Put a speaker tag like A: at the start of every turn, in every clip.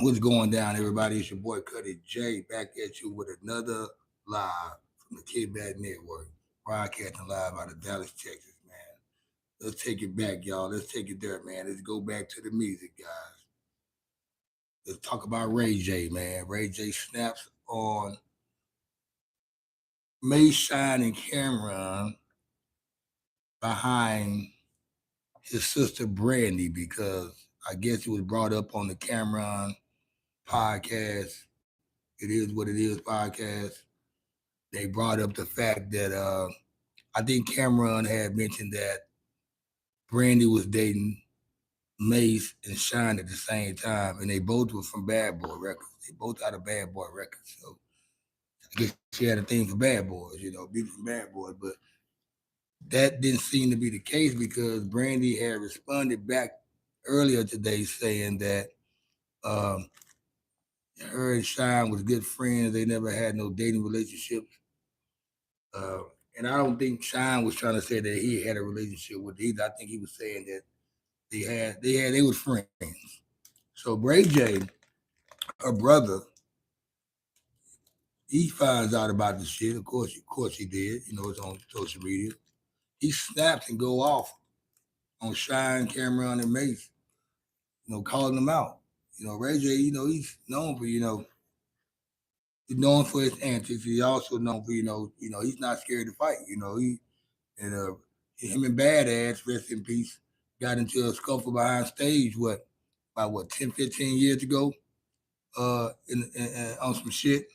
A: What's going down, everybody? It's your boy Cuddy J back at you with another live from the Kid Bad Network, broadcasting live out of Dallas, Texas, man. Let's take it back, y'all. Let's take it there, man. Let's go back to the music, guys. Let's talk about Ray J, man. Ray J snaps on Mase, Shyne, and Cameron behind his sister Brandy because I guess it was brought up on the Cameron podcast. It is what it is podcast. They brought up the fact that I think Cameron had mentioned that Brandy was dating Mase and Shyne at the same time, and they both were from Bad Boy Records. They both out of Bad Boy Records, so I guess she had a thing for Bad Boys, being from Bad Boys. But that didn't seem to be the case because Brandy had responded back earlier today saying that um, her and Shyne was good friends. They never had no dating relationships. Uh, and I don't think Shyne was trying to say that he had a relationship with either. I think he was saying that they was friends. So Ray J, her brother, he finds out about the shit. Of course he did. It's on social media. He snaps and go off on Shyne, Cameron, and Mase. Calling them out. Ray J, he's known for he's known for his antics. He's also known for he's not scared to fight. And him and Badass, rest in peace, got into a scuffle behind stage. About 10, 15 years ago, on some shit.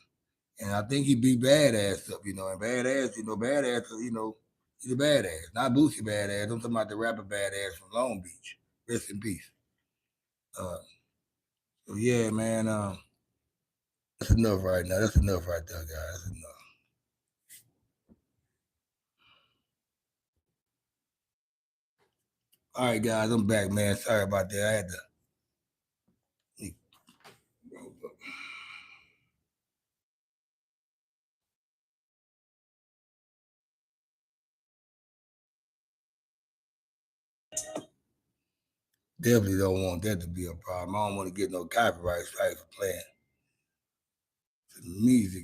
A: And I think he beat Badass up. And Badass, he's a badass, not Boosie Badass. I'm talking about the rapper Badass from Long Beach. Rest in peace. Uh, so yeah, man. That's enough right now. That's enough right there, guys. That's enough. All right, guys, I'm back, man. Sorry about that. I had to. Definitely don't want that to be a problem. I don't want to get no copyright strike for playing music.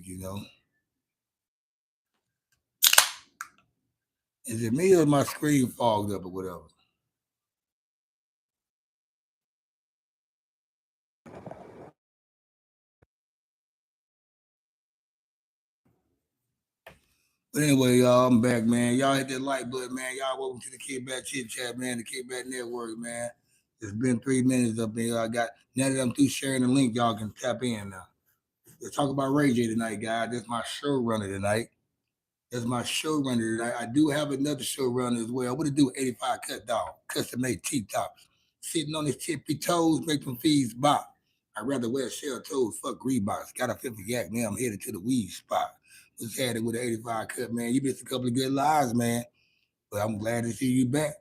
A: Is it me or my screen fogged up or whatever? But anyway, y'all, I'm back, man. Y'all hit that like button, man. Y'all welcome to the Kickback Chit Chat, man. The Kickback Network, man. It's been 3 minutes up there. Now that I'm through sharing the link, y'all can tap in now. Let's talk about Ray J tonight, guys. That's my showrunner tonight. That's my showrunner tonight. I do have another showrunner as well. What to do? 85 cut dog, custom made T tops. Sitting on his tippy toes, make them fees bop. I'd rather wear shell toes, fuck Reeboks. Got a 50 yak, now I'm headed to the weed spot. Was had it with an 85 cut, man. You missed a couple of good lives, man. But I'm glad to see you back.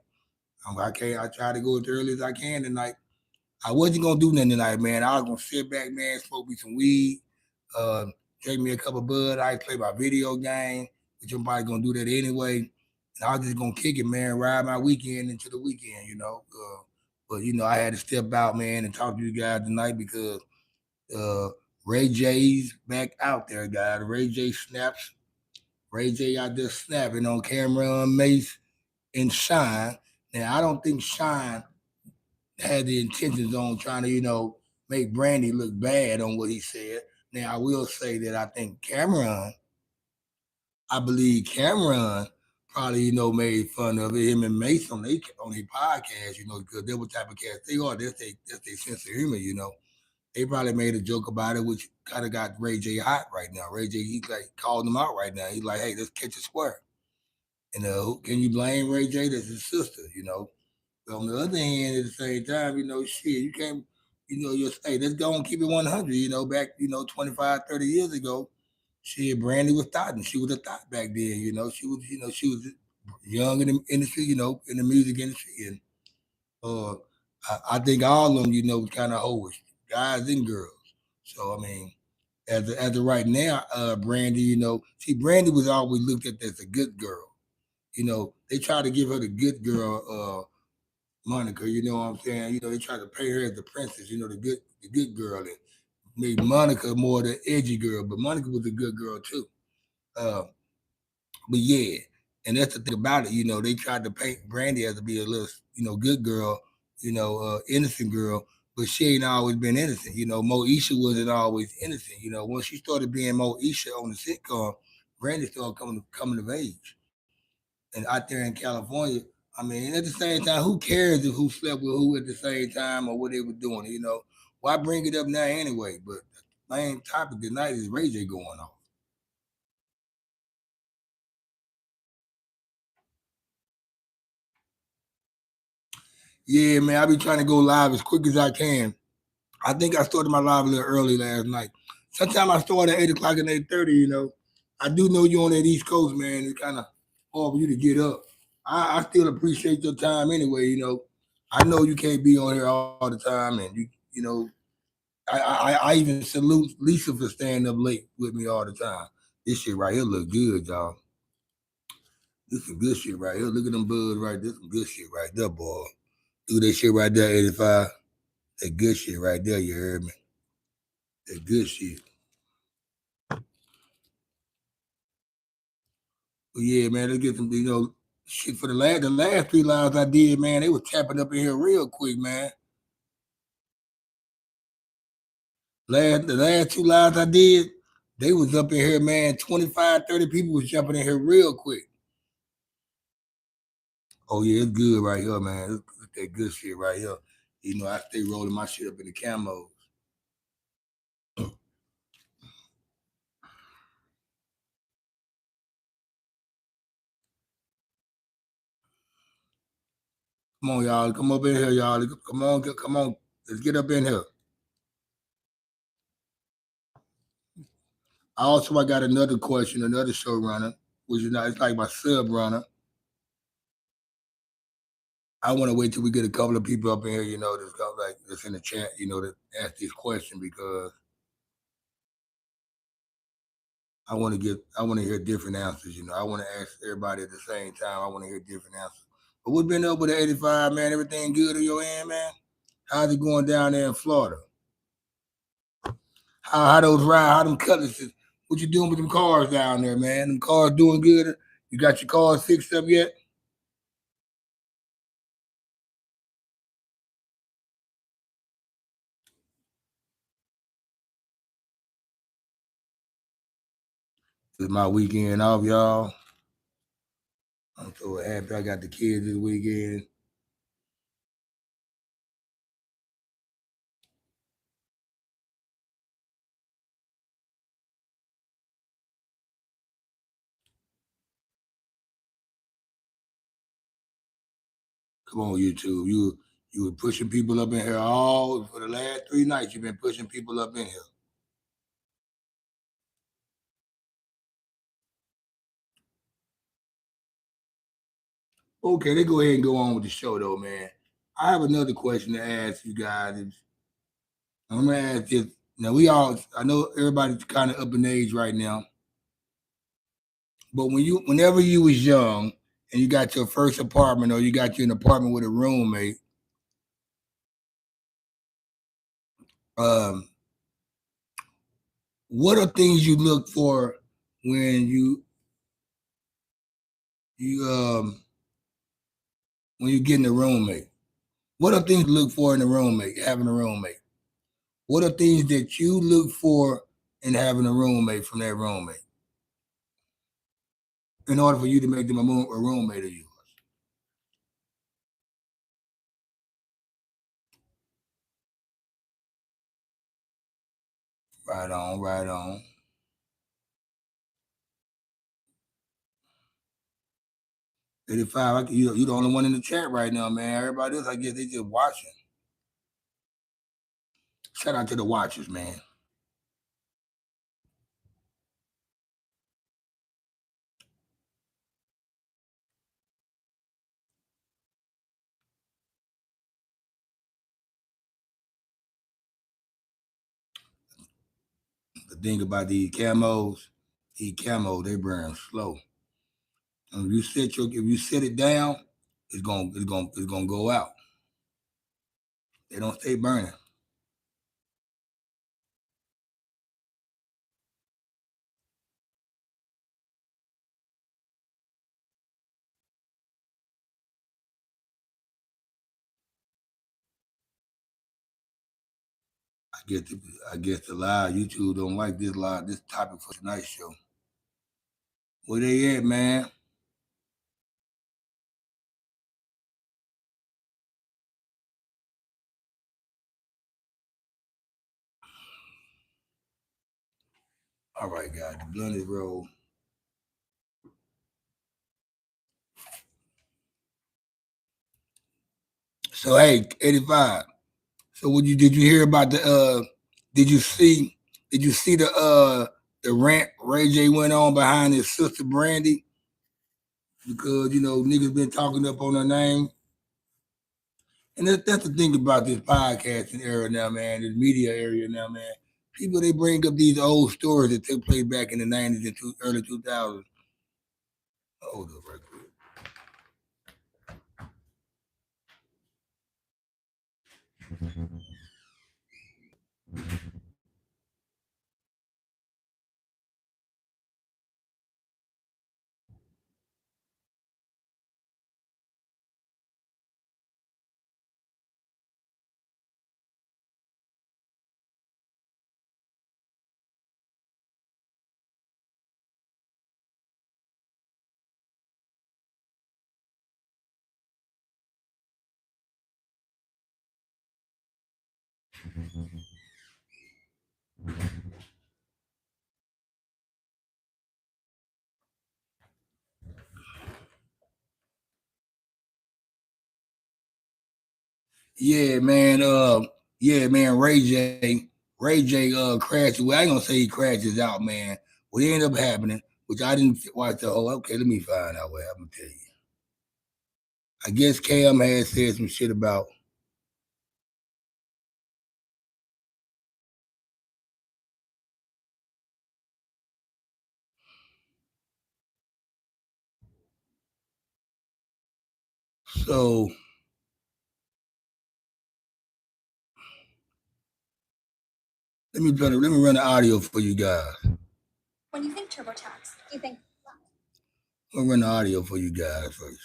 A: I try to go as early as I can tonight. I wasn't gonna do nothing tonight, man. I was gonna sit back, man, smoke me some weed, uh, drink me a cup of bud. I play my video game, which I'm probably gonna do that anyway. And I was just gonna kick it, man, ride my weekend into the weekend. But I had to step out, man, and talk to you guys tonight because uh, Ray J's back out there, guys. Ray J snaps. Ray J out there snapping on Cameron, Mase, and Shyne. Now I don't think Shyne had the intentions on trying to, make Brandy look bad on what he said. Now I will say that I believe Cameron probably, made fun of him and Mason on their podcast, because they're what type of cats they are. That's their sense of humor. They probably made a joke about it, which kind of got Ray J hot right now. Ray J, he like called him out right now. He's like, hey, let's catch a square. And can you blame Ray J? That's his sister. But on the other hand, at the same time, shit, you can't, you're hey, let's go and keep it 100. Back, 25, 30 years ago, shit, Brandy was thought, and she was a thought back then. She was young in the industry, in the music industry, and uh, I think all of them, was kind of hoish, guys and girls. So I mean, as of right now, Brandy, see, Brandy was always looked at as a good girl. They try to give her the good girl Monica. You know what I'm saying? You know they tried to paint her as the princess. You know the good girl and made Monica more the edgy girl, but Monica was a good girl too. Uh, but yeah, and that's the thing about it. You know they tried to paint Brandy as to be a little good girl, innocent girl, but she ain't always been innocent. You know, Moesha wasn't always innocent. You know, once she started being Moesha on the sitcom, Brandy started coming of age. And out there in California, I mean, at the same time, who cares if who slept with who at the same time or what they were doing? You know, why bring it up now anyway? But the main topic tonight is Ray J going on. Yeah, man, I be trying to go live as quick as I can. I think I started my live a little early last night. Sometimes I start at 8 o'clock and 8:30. You know, I do know you on that East Coast, man. It's kind of hard for you to get up. I still appreciate your time anyway. You know, I know you can't be on here all the time, and you know, I even salute Lisa for staying up late with me all the time. This shit right here look good, y'all. This some good shit right here. Look at them buds right there. Some good shit right there, boy. Do that shit right there, 85. That good shit right there, you heard me. That good shit. But yeah, man, let's get some, shit for the last three lives I did, man. They was tapping up in here real quick, man. The last two lives I did, they was up in here, man. 25, 30 people was jumping in here real quick. Oh yeah, it's good right here, man. It's that good shit right here. You know, I stay rolling my shit up in the camos. Come on, y'all. Come up in here, y'all. Come on, come on. Let's get up in here. I got another question, another showrunner, which is not it's like my sub runner. I want to wait till we get a couple of people up in here, that's got like that's in the chat, to ask this question because I want to hear different answers. I want to ask everybody at the same time. I want to hear different answers. But we've been up with the 85, man. Everything good on your end, man? How's it going down there in Florida? How those ride? How them cutlasses? What you doing with them cars down there, man? Them cars doing good? You got your cars fixed up yet? It's my weekend off, y'all. I'm so happy I got the kids this weekend. Come on, YouTube. You were pushing people up in here all for the last 3 nights. You've been pushing people up in here. Okay, let's go ahead and go on with the show, though, man. I have another question to ask you guys. I'm gonna ask this. Now I know everybody's kind of up in age right now, but whenever you was young and you got your first apartment or you got you an apartment with a roommate, um, what are things you look for when you when you getting a roommate? What are things you look for in a roommate, having a roommate? What are things that you look for in having a roommate from that roommate in order for you to make them a roommate of yours? Right on, right on. 85, you the only one in the chat right now, man. Everybody else, I guess they just watching. Shout out to the watchers, man. The thing about these camos, they burn slow. And if you set it down, it's gonna go out. They don't stay burning. I guess the, I guess the live YouTube don't like this topic for tonight's show. Where they at, man? All right, guys. The blunt is rolled. So hey, 85. So what you did you hear about the did you see the rant Ray J went on behind his sister Brandy? Because niggas been talking up on her name. And that's the thing about this podcasting era now, man, this media area now, man. People they bring up these old stories that took place back in the 90s and early 2000s. Hold up right quick. Yeah, man. Yeah, man. Ray J, crashed. Well, I ain't gonna say he crashes out, man. What ended up happening, which I didn't watch the whole. Okay, let me find out what happened. Tell you. I guess Cam had said some shit about. So let me run the audio for you guys. When you think TurboTax, you think. I'm gonna run the audio for you guys first.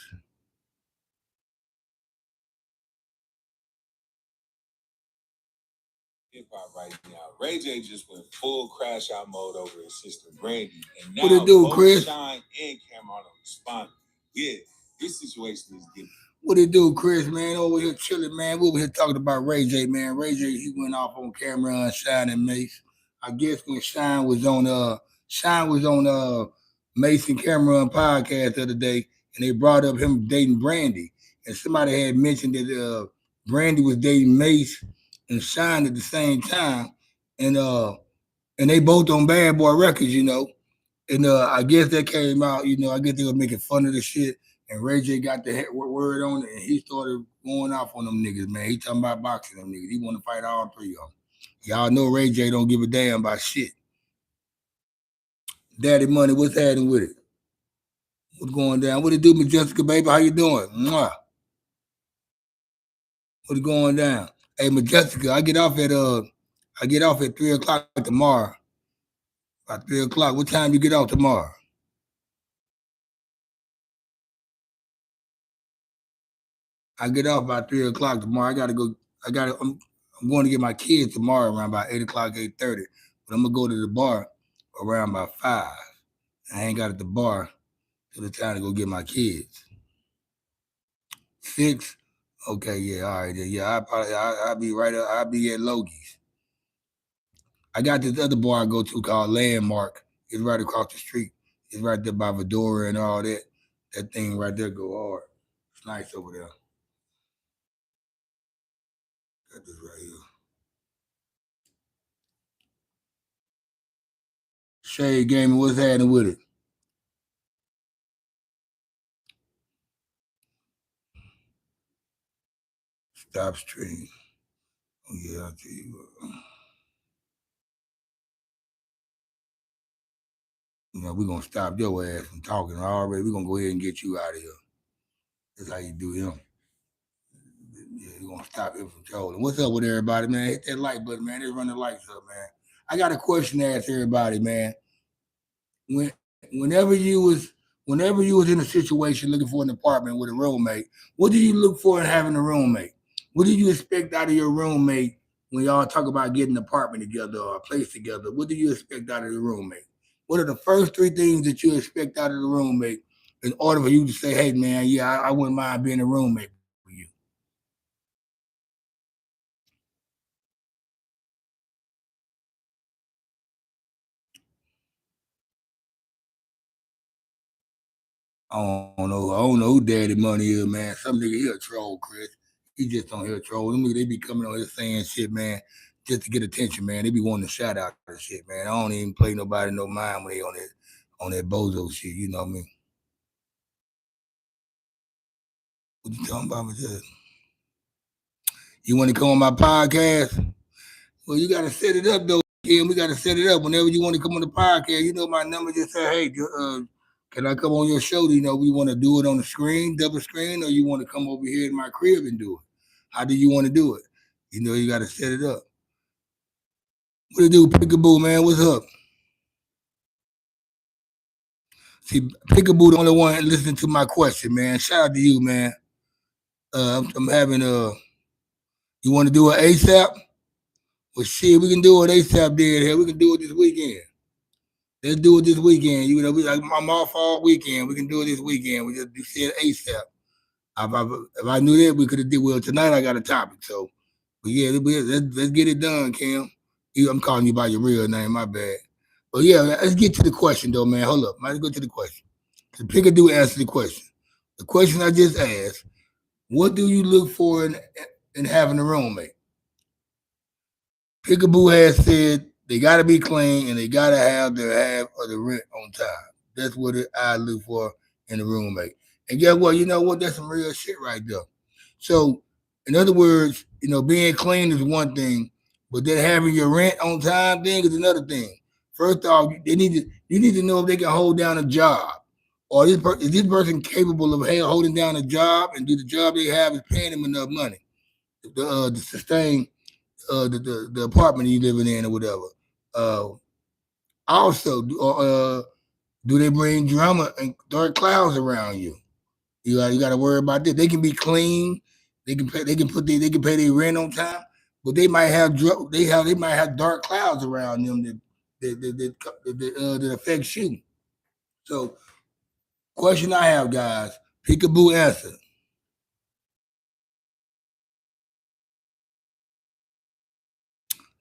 A: Hip hop right now. Ray J just went full crash out mode over his sister Brandy, and now what it do, both Chris? Shyne and Cameron are responding. Yeah, this situation is getting. What it do, Chris, man? Over here chilling, man. We over here talking about Ray J, man. Ray J, he went off on Cameron, Shyne, and Mase. I guess when Shyne was on Mase and Cameron podcast the other day, and they brought up him dating Brandy, and somebody had mentioned that Brandy was dating Mase and Shyne at the same time, and they both on Bad Boy Records, And I guess that came out, I guess they were making fun of the shit, and Ray J got the word on it, and he started going off on them niggas, man. He talking about boxing them niggas. He want to fight all three of them. Y'all know Ray J don't give a damn about shit. Daddy Money, what's happening with it? What's going down? What it do, Miss Jessica, baby? How you doing? Mwah. What's going down? Hey, Miss Jessica, I get off at 3 o'clock tomorrow. About 3 o'clock. What time you get off tomorrow? I get off by 3 o'clock tomorrow. I gotta go. I'm going to get my kids tomorrow around about 8 o'clock, 8:30. But I'm gonna go to the bar around about 5. I ain't got at the bar till the time to go get my kids. 6. Okay, yeah, all right, yeah. I'll be right up. I'll be at Logie's. I got this other bar I go to called Landmark. It's right across the street. It's right there by Fedora and all that. That thing right there go hard. It's nice over there. Got this right here. Shade Gaming, what's happening with it? Stop stream. Oh, yeah, I'll tell you what. We're going to stop your ass from talking already. We're going to go ahead and get you out of here. That's how you do him. Yeah, you're gonna stop it from trolling. What's up with everybody, man? Hit that like button, man. Let's run the lights up, man. I got a question to ask everybody, man. When whenever you was whenever you was in a situation looking for an apartment with a roommate, what did you look for in having a roommate? What did you expect out of your roommate when y'all talk about getting an apartment together or a place together? What do you expect out of the roommate? What are the first three things that you expect out of the roommate in order for you to say, hey man, yeah, I wouldn't mind being a roommate with you? I don't know. I don't know who Daddy Money is, man. Some nigga he a troll, Chris. He just don't hear troll. Them niggas, they be coming on here saying shit, man, just to get attention, man. They be wanting to shout out and shit, man. I don't even play nobody no mind when they on that bozo shit. You know what I mean? What you talking about? You want to come on my podcast? Well, you got to set it up though, Kim. We got to set it up. Whenever you want to come on the podcast, you know my number. Just say, hey, can I come on your show? You know, we want to do it on the screen, double screen, or you want to come over here in my crib and do it? How do you want to do it? You know, you got to set it up. What it do, Pickaboo, man? What's up? See, Pickaboo, the only one listening to my question, man. Shout out to you, man. I'm having a. You want to do an ASAP? Well, shit, we can do it ASAP. Dead here. We can do it this weekend. Let's do it this weekend. You know, I'm off all weekend. We can do it this weekend. We just do shit ASAP. If I knew that, we could have did well tonight. I got a topic, so but yeah, let's get it done, Cam. I'm calling you by your real name. My bad. But yeah, let's get to the question though, man. Hold up, let's go to the question. So pick a do answer the question. The question I just asked: what do you look for in having a roommate? Pickaboo has said they got to be clean and they got to have their half of the rent on time. That's what I look for in a roommate. And guess what? You know what? That's some real shit right there. So, in other words, you know, being clean is one thing, but then having your rent on time thing is another thing. First off, you need to know if they can hold down a job, or is this person capable of holding down a job, and do the job they have is paying them enough money to sustain the apartment you living in or whatever. Uh, also, do they bring drama and dark clouds around you? You got to worry about this. They can be clean. They can pay their rent on time, but they might have they might have dark clouds around them that affects you. So, question I have, guys, peekaboo answer.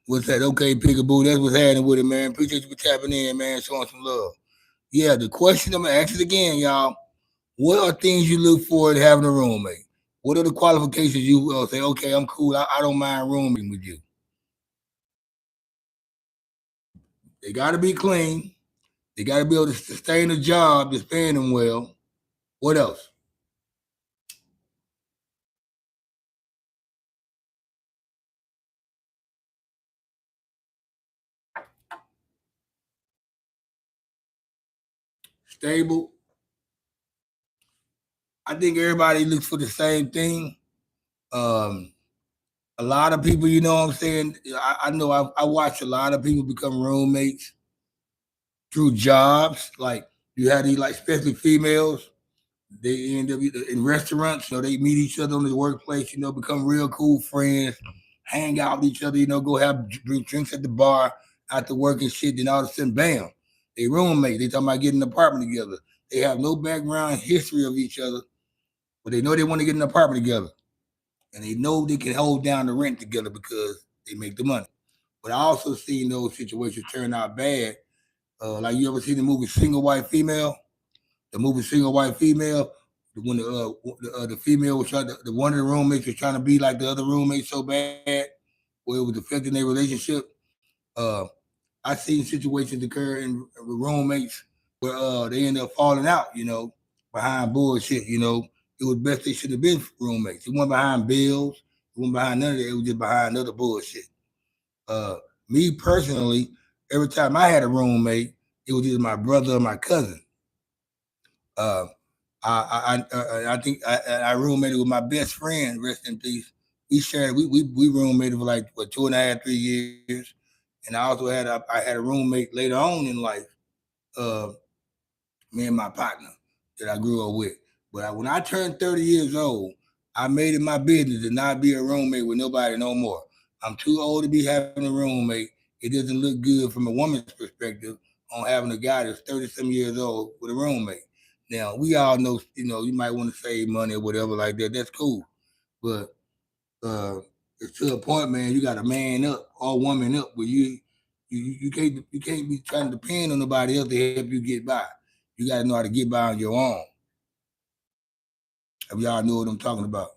A: What's that? Okay, peekaboo. That's what's happening with it, man. Appreciate you for tapping in, man. Showing some love. Yeah, the question I'm gonna ask it again, y'all. What are things you look for in having a roommate? What are the qualifications you will say? Okay, I'm cool. I don't mind rooming with you. They got to be clean. They got to be able to sustain a job that's paying them well. What else? Stable. I think everybody looks for the same thing. Um, a lot of people, you know what I'm saying? I know I watch a lot of people become roommates through jobs. Like you have these, like, especially females. They end up in restaurants. You know, they meet each other in the workplace. You know, become real cool friends, hang out with each other. You know, go have drinks at the bar after work and shit. Then all of a sudden, bam, they roommate. They talking about getting an apartment together. They have no background history of each other, but they know they want to get an apartment together, and they know they can hold down the rent together because they make the money. But I also seen those situations turn out bad. Like you ever seen the movie Single White Female? The movie Single White Female, when the female was trying to, the one of the roommates was trying to be like the other roommate so bad, where it was affecting their relationship. Uh, I seen situations occur in roommates where they end up falling out, you know, behind bullshit. You know, it was best they should have been roommates. It wasn't behind bills, it wasn't behind none of that. It was just behind other bullshit. Uh, Me personally, every time I had a roommate, it was either my brother or my cousin. Uh, I think I roommated with my best friend, rest in peace. we shared we roommated for like what 2.5, 3 years, and I also I had a roommate later on in life. Uh, Me and my partner that I grew up with. But when I turned 30 years old, I made it my business to not be a roommate with nobody no more. I'm too old to be having a roommate. It doesn't look good from a woman's perspective on having a guy that's 30 some years old with a roommate. Now, we all know, you might want to save money or whatever like that. That's cool. But uh, it's to a point, man, you got to man up or woman up where you can't be trying to depend on nobody else to help you get by. You got to know how to get by on your own. If y'all know what I'm talking about.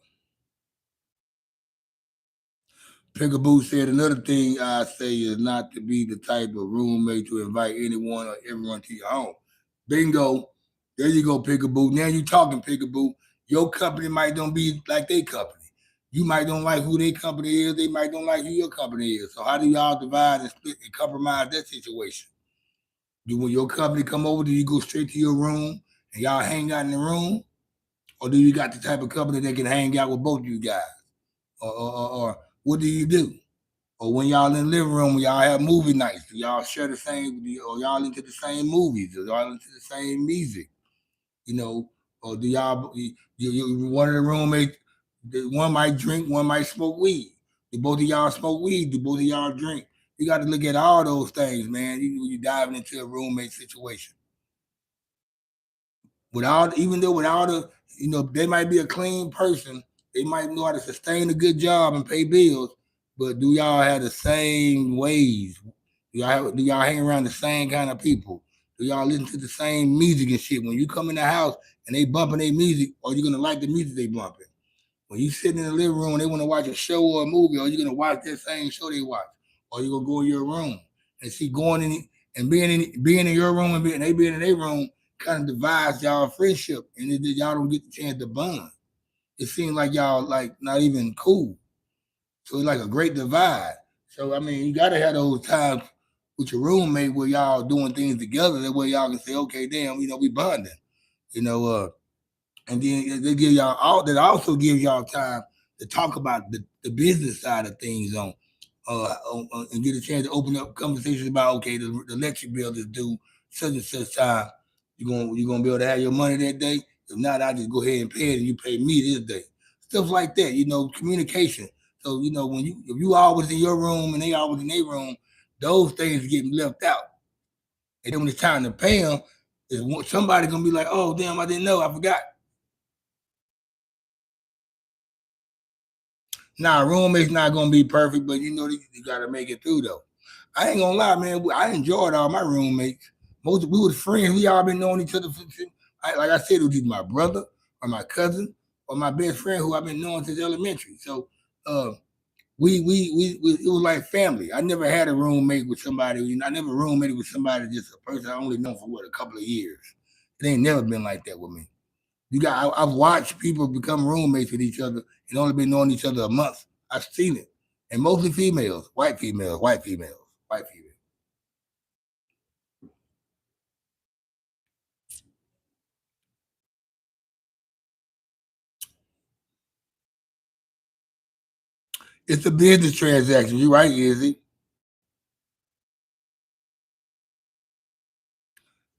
A: Pickaboo said another thing I say is not to be the type of roommate to invite anyone or everyone to your home. Bingo. There you go, Pickaboo. Now you talking, Pickaboo. Your company might don't be like their company. You might don't like who their company is. They might don't like who your company is. So how do y'all divide and split and compromise that situation? Do when your company come over, do you go straight to your room and y'all hang out in the room? Or do you got the type of company that can hang out with both of you guys? Or what do you do? Or when y'all in the living room, y'all have movie nights. Do y'all share the same? Or y'all into the same movies? Or y'all into the same music? You know, or do y'all? One of the roommates, one might drink, one might smoke weed. Do both of y'all smoke weed? Do both of y'all drink? You got to look at all those things, man. You diving into a roommate situation. Without even though without a they might be a clean person, they might know how to sustain a good job and pay bills, but do y'all have the same ways? Do y'all hang around the same kind of people? Do y'all listen to the same music and shit? When you come in the house and they bumping their music, are you gonna like the music they bumping? When you sitting in the living room and they want to watch a show or a movie, are you gonna watch that same show they watch? Or you gonna go in your room and see going in and being in your room and they being in their room kind of divides y'all friendship and y'all don't get the chance to bond. It seems like y'all like not even cool. So it's like a great divide. So I mean, you gotta have those times with your roommate where y'all doing things together. That way y'all can say, okay, damn, we bonding. You know, and then they give y'all all that also gives y'all time to talk about the business side of things and get a chance to open up conversations about okay, the electric bill is due such and such time. You gonna be able to have your money that day. If not, I just go ahead and pay it, and you pay me this day. Stuff like that, communication. So when if you always in your room and they always in their room, those things get left out. And then when it's time to pay them, somebody gonna be like, "Oh damn, I didn't know, I forgot." Now, roommate's not gonna be perfect, but you gotta make it through though. I ain't gonna lie, man. I enjoyed all my roommates. We were friends. We all been knowing each other. Like I said, it was either my brother or my cousin or my best friend who I've been knowing since elementary. So uh, we it was like family. I never had a roommate with somebody. I never roommated with somebody just a person I only known for what a couple of years. It ain't never been like that with me. I've watched people become roommates with each other and only been knowing each other a month. I've seen it, and mostly females, white females, white females, white females. It's a business transaction. You right, Izzy?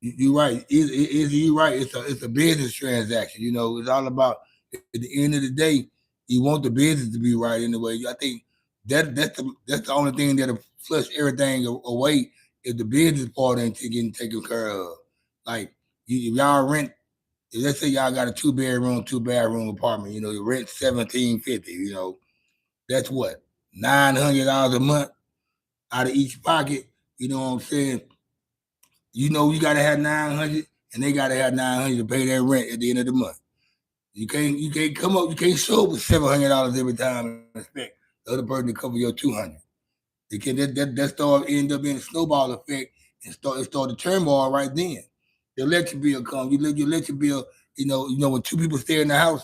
A: You right, Izzy? You right? It's a business transaction. It's all about at the end of the day, you want the business to be right anyway. I think that's the only thing that'll flush everything away if the business part ain't getting taken care of. Like if y'all rent, let's say y'all got a 2 bedroom, 2 bathroom apartment. You rent 1750. That's what $900 a month out of each pocket. You know what I'm saying? You gotta have 900, and they gotta have 900 to pay their rent at the end of the month. You can't come up, you can't show up with $700 every time and expect the other person to cover your 200. It can that start end up being a snowball effect and start the turmoil right then. The electric bill comes, your electric bill. When two people stay in the house,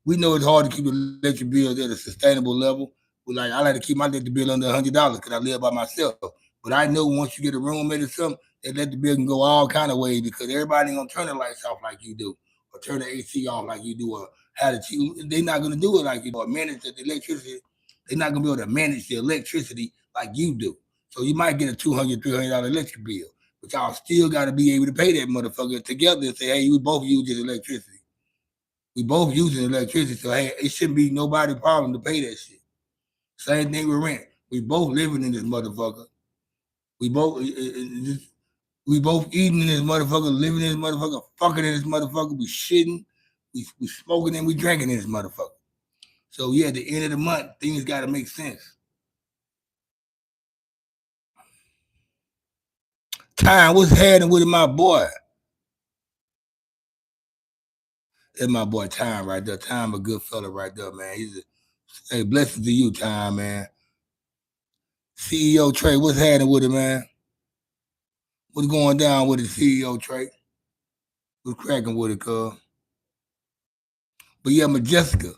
A: we know it's hard to keep the electric bills at a sustainable level. But like I like to keep my electric bill under $100 because I live by myself. But I know once you get a roommate or something, that electric bill can go all kind of ways because everybody ain't gonna turn the lights off like you do, or turn the AC off like you do, or how to cheat. They're not gonna do it like you or manage the electricity. They're not gonna be able to manage the electricity like you do. So you might get a $200, $300 electric bill, but y'all still got to be able to pay that motherfucker together and say, hey, we both use this electricity. We both using electricity, so hey, it shouldn't be nobody's problem to pay that shit. Same thing with rent. We both living in this motherfucker. We both we both eating in this motherfucker, living in this motherfucker, fucking in this motherfucker. We shitting, we smoking, and we drinking in this motherfucker. So yeah, at the end of the month, things got to make sense. Time, what's happening with my boy? That's my boy Time right there. Time, a good fella right there, man. Hey, blessings to you, Time, man. CEO Trey, what's happening with it, man? What's going down with the CEO Trey? What's cracking with it, cuz? But yeah, Majessica,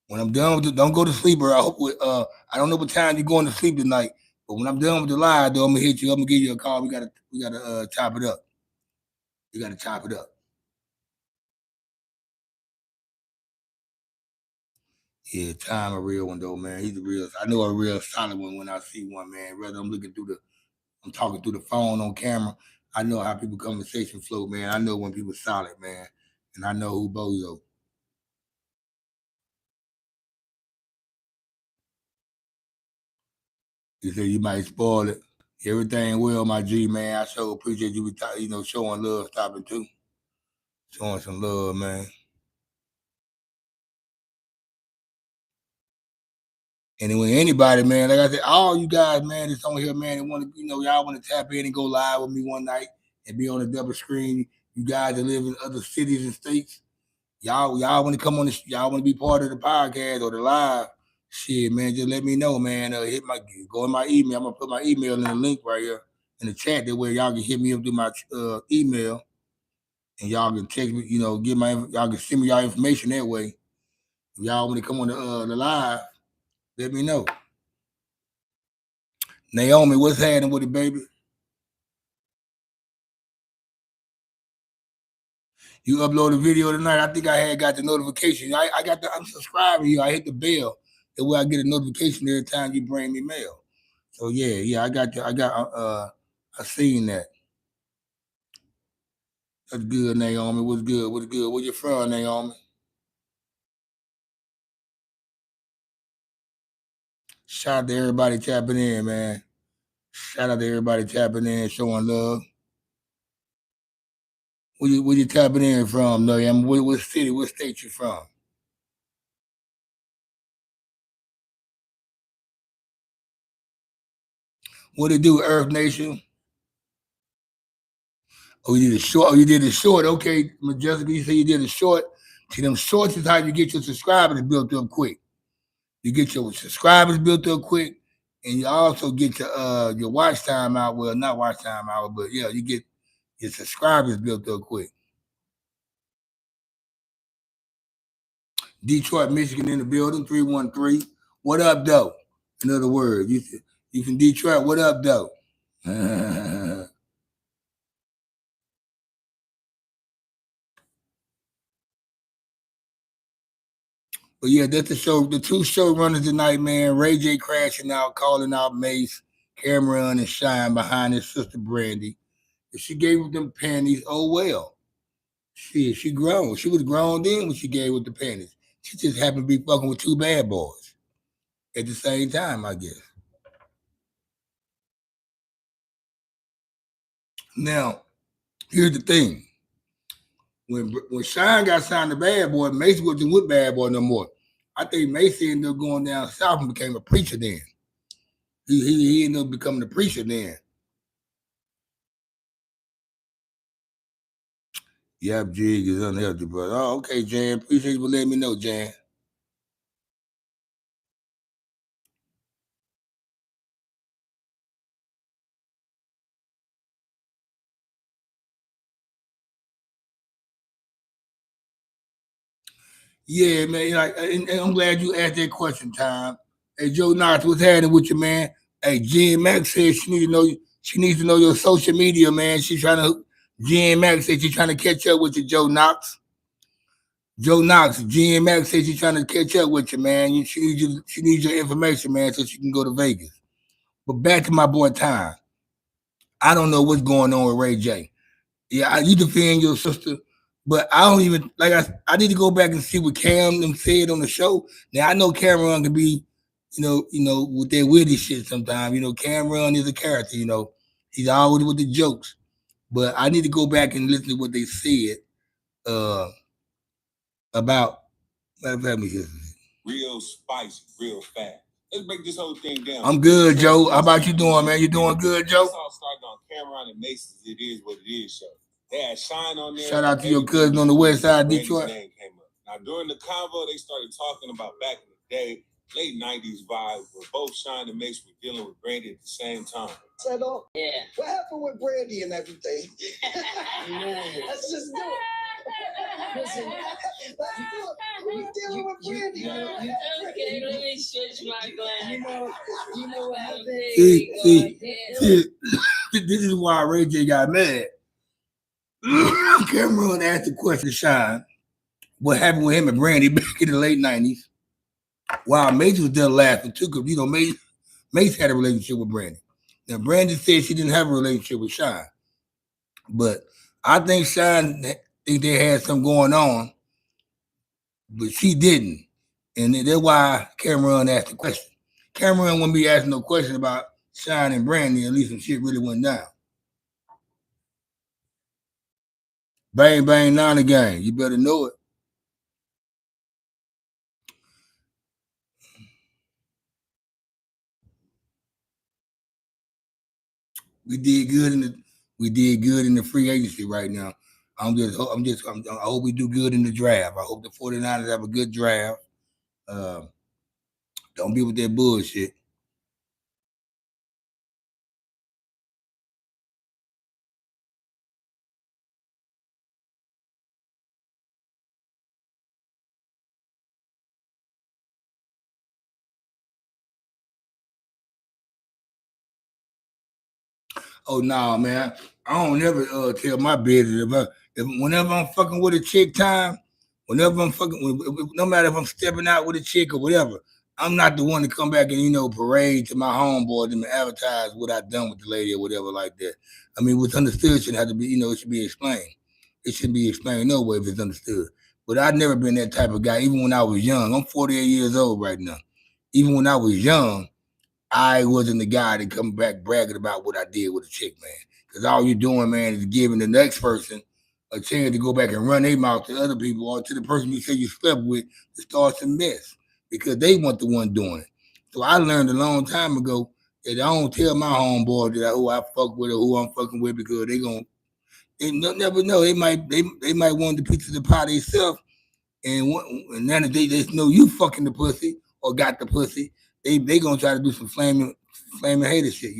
A: when I'm done with it, don't go to sleep, or I hope I don't know what time you're going to sleep tonight, but when I'm done with the live, though, I'm gonna hit you. I'm gonna give you a call. We gotta chop it up. We gotta chop it up. Yeah, Time a real one though, man. He's a real. I know a real solid one when I see one, man. Whether I'm talking through the phone on camera. I know how people conversation flow, man. I know when people solid, man, and I know who Bozo. You say you might spoil it. Everything well, my G, man. I so appreciate you, showing love, stopping too, showing some love, man. Anyway, anybody, man, like I said, all you guys, man, that's on here, man, that want to, y'all want to tap in and go live with me one night and be on the double screen. You guys that live in other cities and states, y'all want to come on this, y'all want to be part of the podcast or the live shit, man, just let me know, man. Go in my email. I'm gonna put my email in the link right here in the chat. That way y'all can hit me up through my email, and y'all can text me, y'all can send me y'all information that way. If y'all want to come on the live, let me know. Naomi, what's happening with it, baby? You upload a video tonight. I think I had got the notification. I'm subscribing to you. I hit the bell. That way I get a notification every time you bring me mail. So yeah, I seen that. That's good, Naomi. What's good? What's good? Where you from, Naomi? Shout out to everybody tapping in, man. Shout out to everybody tapping in, showing love. Where you tapping in from, Naomi? What city, what state you from? What it do, Earth Nation? Oh, you did a short. Oh, you did a short. Okay, Majestic, you say you did a short. See, them shorts is how you get your subscribers built up quick. You get your subscribers built up quick, and you also get your watch time out. Well, not watch time out, but yeah, you get your subscribers built up quick. Detroit, Michigan in the building, 313. What up, though? In other words, you from Detroit. What up, though? But yeah, that's the show. The two showrunners tonight, man. Ray J crashing out, calling out Mase, Cameron, and Shyne behind his sister Brandy. If she gave with them panties, oh well. She grown. She was grown then when she gave with the panties. She just happened to be fucking with two bad boys at the same time, I guess. Now, here's the thing. When Shyne got signed to Bad Boy, Mase wasn't with Bad Boy no more. I think Mase ended up going down south and became a preacher then. He ended up becoming a preacher then. Yep, Jig is unhealthy, brother. Oh, okay, Jan. Appreciate you for letting me know, Jan. Yeah, man. And I'm glad you asked that question, Tom. Hey, Joe Knox, what's happening with you, man? Hey, Jen Max says she needs to know your social media, man. Jen Max said she's trying to catch up with you, Joe Knox. Joe Knox, GM Max says she's trying to catch up with you, man. She needs your information, man, so she can go to Vegas. But back to my boy Time. I don't know what's going on with Ray J. Yeah, you defend your sister, but I don't even like. I need to go back and see what Cam them said on the show. Now I know Cameron can be, with that witty shit sometimes. Cameron is a character. He's always with the jokes. But I need to go back and listen to what they said about. Let me just
B: real spicy, real fast. Let's break this whole thing down.
A: I'm good, Joe. How about you doing, man? You doing good, Joe?
B: It's all starting on Cameron and Mase's It Is What It Is show. They had Shyne on there.
A: Shout out to your cousin on the west side of Detroit.
B: Name came up. Now, during the convo, they started talking about back in the day, late 90s vibe, where both Shyne and Mase were dealing with Brandy at the same time.
C: Settle?
D: Yeah.
C: What happened with Brandy and everything? Let's just do it. Listen, we dealing with Brandy.
D: Okay, let me switch my glass.
C: You know what happened?
A: See, this is why Ray J got mad. Cameron asked the question to Shyne, what happened with him and Brandy back in the late 90s? While Mase was there laughing too, because Mase had a relationship with Brandy. Now Brandy said she didn't have a relationship with Shyne. But I think Shyne think they had something going on, but she didn't. And that's why Cameron asked the question. Cameron wouldn't be asking no question about Shyne and Brandy, at least some shit really went down. Bang, bang, now again. You better know it. We did good in the free agency right now. I hope we do good in the draft. I hope the 49ers have a good draft. Don't be with that bullshit. Oh no, man. I don't never tell my business. Whenever I'm fucking with a chick time, whenever I'm fucking, no matter if I'm stepping out with a chick or whatever, I'm not the one to come back and parade to my homeboys and advertise what I done with the lady or whatever like that. I mean, what's understood should have to be, it should be explained. It shouldn't be explained no way if it's understood. But I've never been that type of guy, even when I was young. I'm 48 years old right now. Even when I was young, I wasn't the guy to come back bragging about what I did with a chick, man. Because all you're doing, man, is giving the next person a chance to go back and run their mouth to other people or to the person you say you slept with to start some mess because they want the one doing it. So I learned a long time ago that I don't tell my homeboy that who I fuck with or who I'm fucking with because they never know. They might want the piece of the pie themselves, and now that they just know you fucking the pussy or got the pussy, they gonna try to do some flaming hater shit,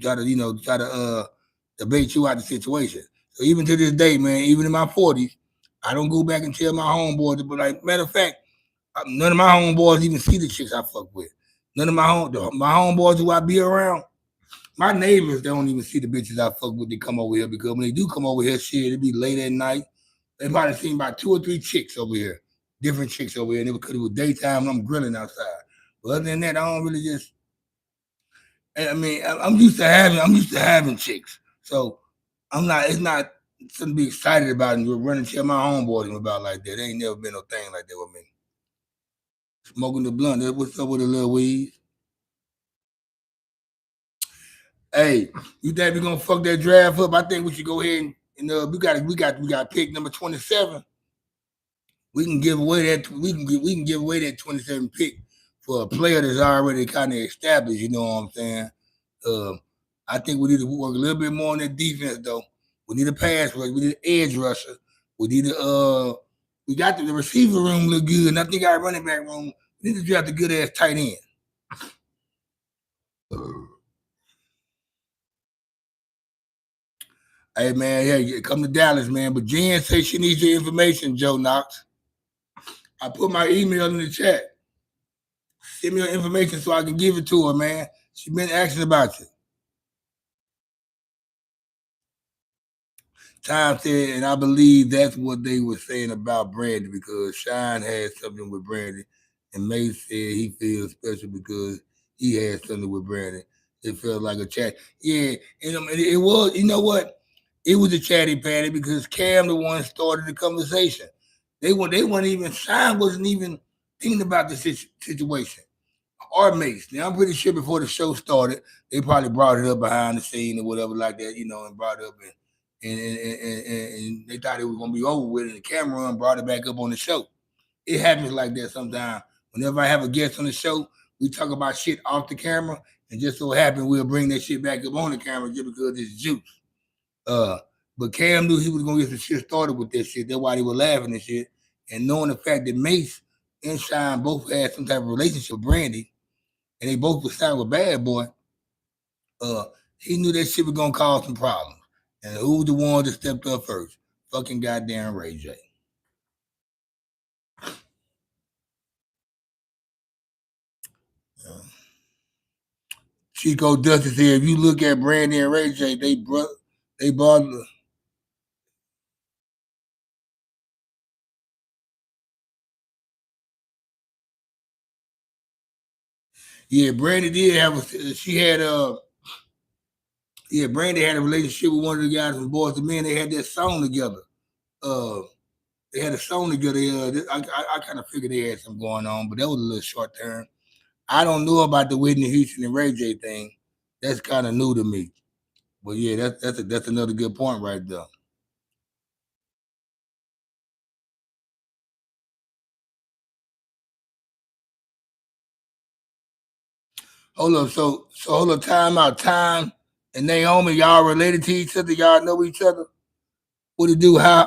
A: try to debate you out the situation. So even to this day, man, even in my 40s, I don't go back and tell my homeboys. But like matter of fact, none of my homeboys even see the chicks I fuck with. None of my homeboys who I be around, my neighbors don't even see the bitches I fuck with. They come over here because when they do come over here, shit, it be late at night. They might have seen about 2 or 3 chicks over here, different chicks over here, and it was daytime and I'm grilling outside. But other than that, I don't really just. I mean, I'm used to having chicks, so I'm not. It's not something to be excited about and running to my homeboys about like that. There ain't never been no thing like that with me. Smoking the blunt. What's up with the little weed? Hey, you think we gonna fuck that draft up? I think we should go ahead and we got pick number 27. We can give away that 27 pick for a player that's already kind of established. You know what I'm saying? I think we need to work a little bit more on that defense though. We need a pass rush. We need an edge rusher. We need we got the receiver room look good, and I think our running back room. We need to draft a good ass tight end. Hey man, yeah, come to Dallas, man. But Jen says she needs your information, Joe Knox. I put my email in the chat. Send me your information so I can give it to her, man. She been asking about you. Time said, and I believe that's what they were saying about Brandy because Shyne had something with Brandy, and Mase said he feels special because he had something with Brandy. It felt like a chat. Yeah, and it was. You know what? It was a chatty patty because Cam the one started the conversation. They weren't even Shyne wasn't even thinking about the situation or Mase. Now I'm pretty sure before the show started, they probably brought it up behind the scene or whatever like that, and brought it up and they thought it was gonna be over with, and the camera brought it back up on the show. It happens like that sometimes. Whenever I have a guest on the show, we talk about shit off the camera, and just so happen we'll bring that shit back up on the camera just because it's juice. Uh, but Cam knew he was gonna get some shit started with that shit. That's why they were laughing and shit. And knowing the fact that Mase and Shyne both had some type of relationship with Brandy, and they both were signed with Bad Boy, uh, he knew that shit was gonna cause some problems. And who was the one that stepped up first? Fucking goddamn Ray J. Chico Dusty said, if you look at Brandy and Ray J, they brought. Yeah, Brandy did have she had Brandy had a relationship with one of the guys from Boys to Men. They had that song together. Uh, they had a song together. I kind of figured they had something going on, but that was a little short term. I don't know about the Whitney Houston and Ray J thing. That's kind of new to me. But yeah, that's another good point right there. Hold up, so hold up, time out, time and Naomi, y'all related to each other? Y'all know each other? What it do? How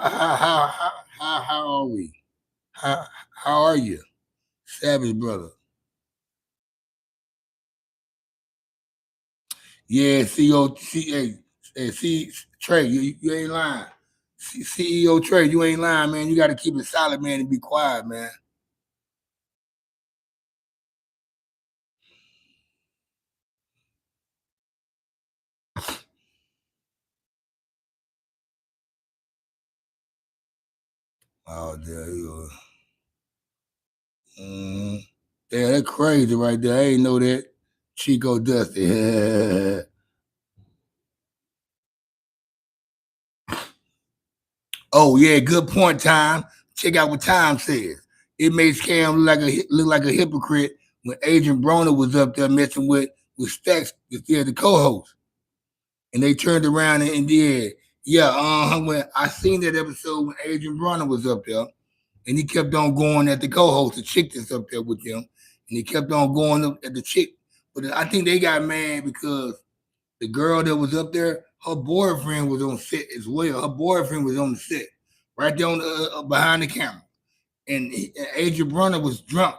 A: are we? How how are you, Savage brother? Yeah, CEO, C Trey, you ain't lying. CEO Trey, you ain't lying, man. You got to keep it solid, man, and be quiet, man. Oh, there you go. Mm-hmm. Yeah, that's crazy right there. I ain't know that. Chico Dusty. Oh yeah, good point, Time. Check out what Time says. It makes Cam look like a hypocrite when Adrian Broner was up there messing with Stacks, the co-host, and they turned around and did. Yeah, when I seen that episode when Adrian Broner was up there, and he kept on going at the co-host, the chick that's up there with them, and he kept on going up at the chick. But I think they got mad because the girl that was up there, her boyfriend was on set as well. Her boyfriend was on the set, right there on behind the camera, and Adrian Brunner was drunk.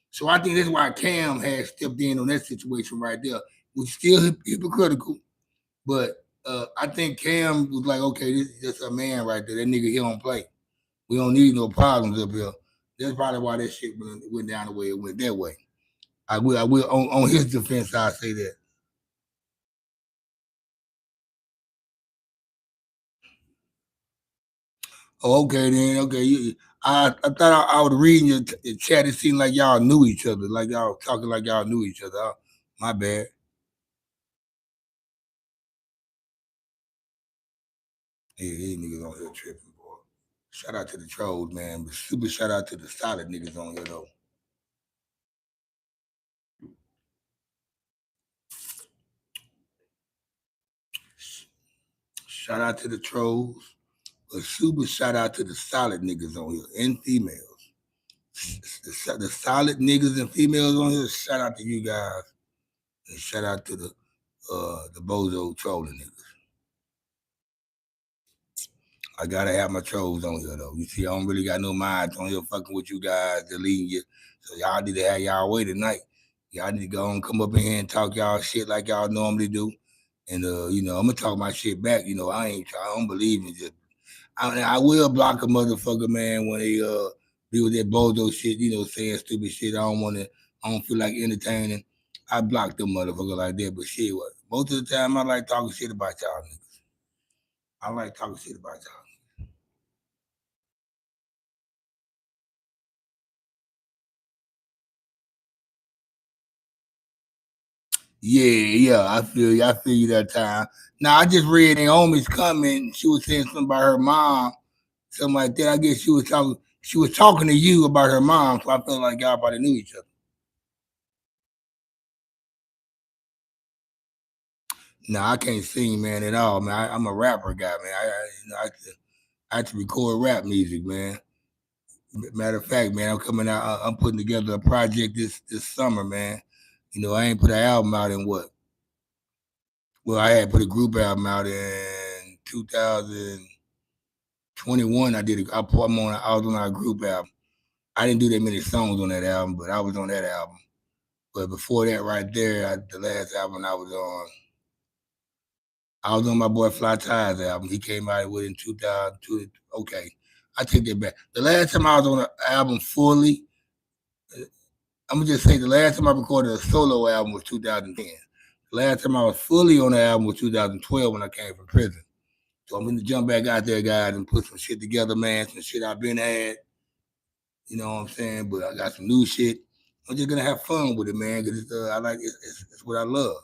A: So I think that's why Cam had stepped in on that situation right there, which is still hypocritical. But I think Cam was like, okay, that's a man right there. That nigga here don't play. We don't need no problems up here. That's probably why that shit went down the way it went that way. I will on his defense, I say that. Oh, okay then. Okay, I thought I was reading your chat. It seemed like y'all knew each other, like y'all talking like y'all knew each other. My bad. Yeah, these niggas on here tripping, boy. Shout out to the trolls, man. But super shout out to the solid niggas on here though. Shout out to the trolls, but super shout out to the solid niggas on here and females. The solid niggas and females on here. Shout out to you guys, and shout out to the bozo trolling niggas. I gotta have my trolls on here though. You see, I don't really got no minds on here fucking with you guys, deleting you. So y'all need to have y'all way tonight. Y'all need to go and come up in here and talk y'all shit like y'all normally do. And I'm gonna talk my shit back. I don't believe in just I will block a motherfucker, man, when they be with that bozo shit, saying stupid shit. I don't feel like entertaining. I block them motherfucker like that. But shit, what most of the time I like talking shit about y'all niggas. I like talking shit about y'all. Yeah, I feel you that time. Now I just read Naomi's comment. She was saying something about her mom, something like that. I guess she was talking to you about her mom, so I felt like y'all probably knew each other. No, I can't sing, man, at all, man. I'm a rapper guy, man. I have to record rap music, man. Matter of fact, man, I'm coming out. I'm putting together a project this summer, man. You know, I ain't put an album out in what? Well, I had put a group album out in 2021. I did. I was on our group album. I didn't do that many songs on that album, but I was on that album. But before that, right there, the last album I was on my boy Fly Ties album. He came out with it in 2002. Okay, I take that back. The last time I was on an album fully, I'm gonna just say the last time I recorded a solo album was 2010. The last time I was fully on the album was 2012 when I came from prison. So I'm gonna jump back out there, guys, and put some shit together, man. Some shit I've been had, you know what I'm saying? But I got some new shit. I'm just gonna have fun with it, man. Cause I like it's what I love.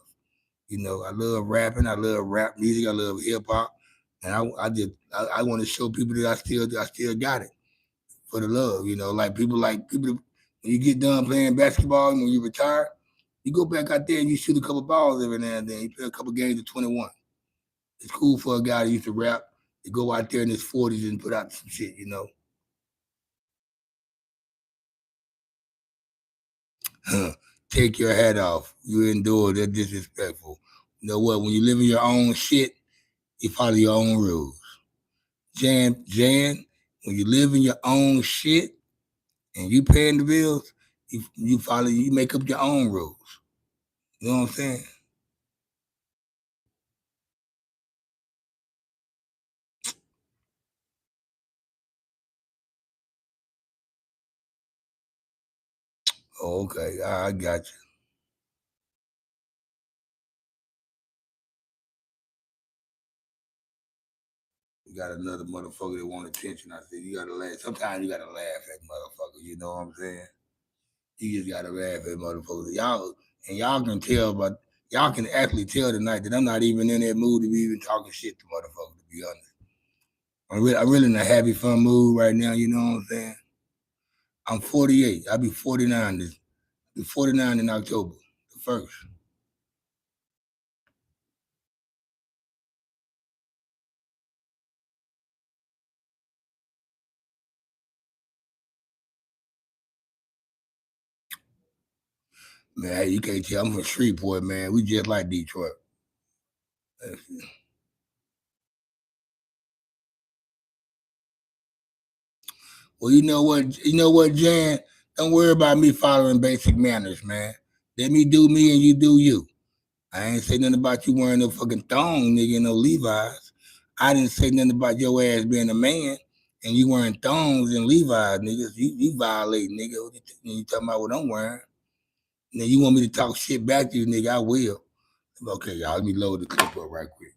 A: You know, I love rapping. I love rap music. I love hip hop, and I want to show people that I still got it for the love. You know, like people when you get done playing basketball and when you retire, you go back out there and you shoot a couple balls every now and then. You play a couple games of 21. It's cool for a guy that used to rap to go out there in his 40s and put out some shit. You know, take your hat off. You endure. They're disrespectful. You know what? When you live in your own shit, you follow your own rules. Jan, when you live in your own shit and you paying the bills, you make up your own rules. You know what I'm saying? Oh, okay, I got you. You got another motherfucker that want attention. I said you gotta laugh. Sometimes you gotta laugh at motherfuckers. You know what I'm saying? You just gotta laugh at motherfuckers. Y'all can tell, but y'all can actually tell tonight that I'm not even in that mood to be even talking shit to motherfuckers. To be honest, I'm really in a happy fun mood right now. You know what I'm saying? I'm 48. I'll be 49 this. Be 49 in October, the first. Man, hey, you can't tell. I'm from Shreveport, man. We just like Detroit. Well, you know what, Jan? Don't worry about me following basic manners, man. Let me do me and you do you. I ain't say nothing about you wearing no fucking thong, nigga, no Levi's. I didn't say nothing about your ass being a man and you wearing thongs and Levi's, niggas. You violate, nigga. You talking about what I'm wearing? Now you want me to talk shit back to you, nigga? I will. Okay, y'all, let me load the clip up right quick.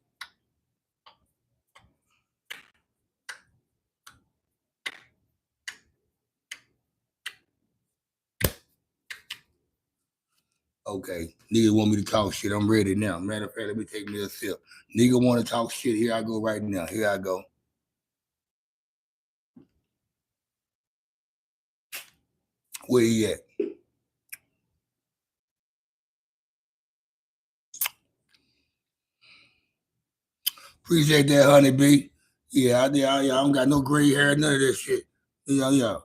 A: Okay, nigga want me to talk shit. I'm ready now. Matter of fact, let me take me a sip. Nigga want to talk shit. Here I go right now. Here I go. Where he at? Appreciate that, honey B. I don't got no gray hair, none of that shit. Yeah.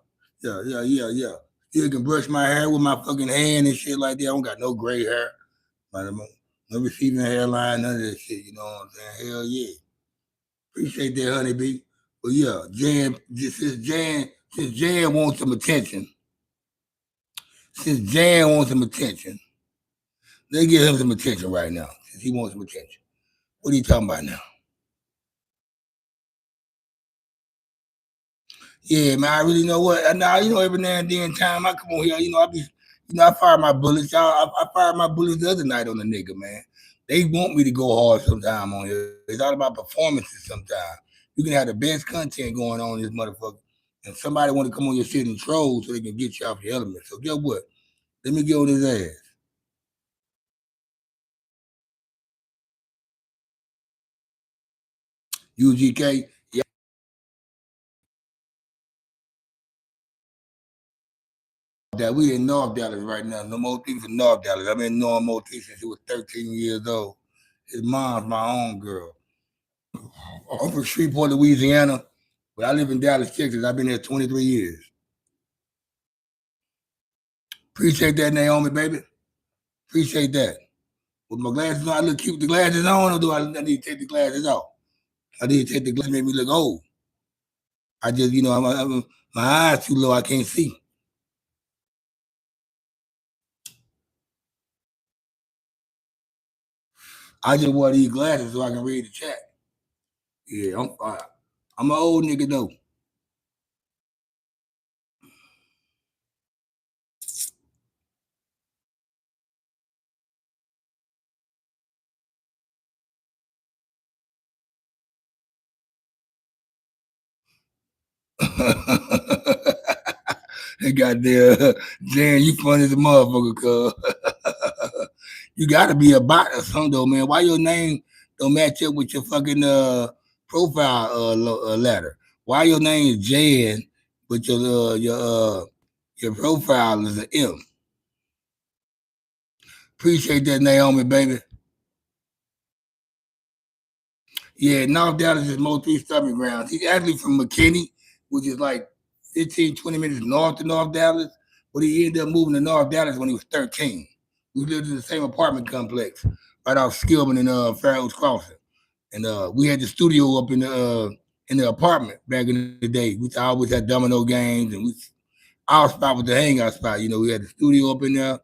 A: You can brush my hair with my fucking hand and shit like that. I don't got no gray hair. No receiving hairline, none of that shit. You know what I'm saying? Hell yeah. Appreciate that, honey B. But yeah, since Jan wants some attention, they give him some attention right now. Since he wants some attention. What are you talking about now? Yeah, man, I really know what. Now, every now and then, time I come on here, I fire my bullets. I fired my bullets the other night on the nigga, man. They want me to go hard sometime on here. It's all about performances sometimes. You can have the best content going on in this motherfucker, and somebody want to come on your shit and troll so they can get you off your element. So guess what? Let me get on his ass. UGK, yeah. That we in North Dallas right now. No more things in North Dallas. I've been knowing Moti since he was 13 years old. His mom's my own girl. I'm from Shreveport, Louisiana, but I live in Dallas, Texas. I've been here 23 years. Appreciate that, Naomi, baby. Appreciate that. With my glasses on, I look cute with the glasses on, or do I need to take the glasses off? I need to take the glasses, make me look old. I just, my eyes too low, I can't see. I just wear these glasses so I can read the chat. Yeah, I'm fine. I'm an old nigga though. They got there, Jan, you funny as a motherfucker, cuz. You gotta be a bot or something though, man. Why your name don't match up with your fucking profile letter? Why your name is Jan, but your profile is an M? Appreciate that, Naomi, baby. Yeah, North Dallas is Mo 3 stomping grounds. He's actually from McKinney, which is like 15, 20 minutes north of North Dallas, but he ended up moving to North Dallas when he was 13. We lived in the same apartment complex right off Skillman and Farrell's Crossing. And we had the studio up in the apartment back in the day. We always had domino games, and our spot was the hangout spot. We had the studio up in there.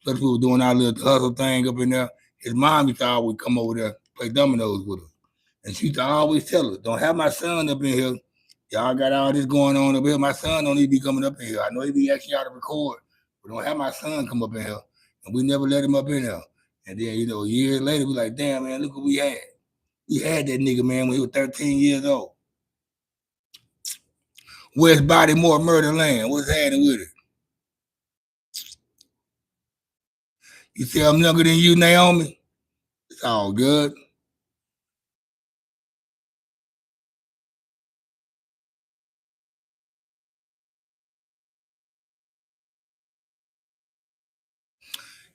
A: Plus, we were doing our little hustle thing up in there. His mom used to always come over there play dominoes with us. And she used to always tell us, don't have my son up in here. Y'all got all this going on up here. My son don't need to be coming up in here. I know he be asking y'all to record, but don't have my son come up in here. And we never let him up in there. And then, years later, we like, damn, man, look what we had. We had that nigga, man, when he was 13 years old. West Bodymore Murder Land. What's happening with it? You say I'm younger than you, Naomi? It's all good.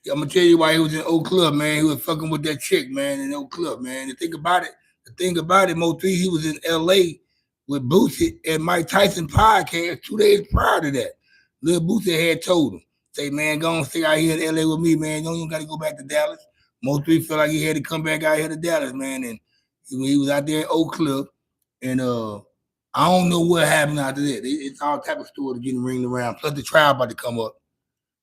A: I'm gonna tell you why he was in Oak Club, man. He was fucking with that chick, man, in Oak Club, man. The thing about it, Mo3, he was in LA with Boosie and Mike Tyson podcast 2 days prior to that. Lil Boosie had told him, say, man, go and stay out here in LA with me, man. You don't even gotta go back to Dallas. Mo3 felt like he had to come back out here to Dallas, man. And he was out there in Oak Club. And I don't know what happened after that. It's all type of stories getting ringed around. Plus the trial about to come up.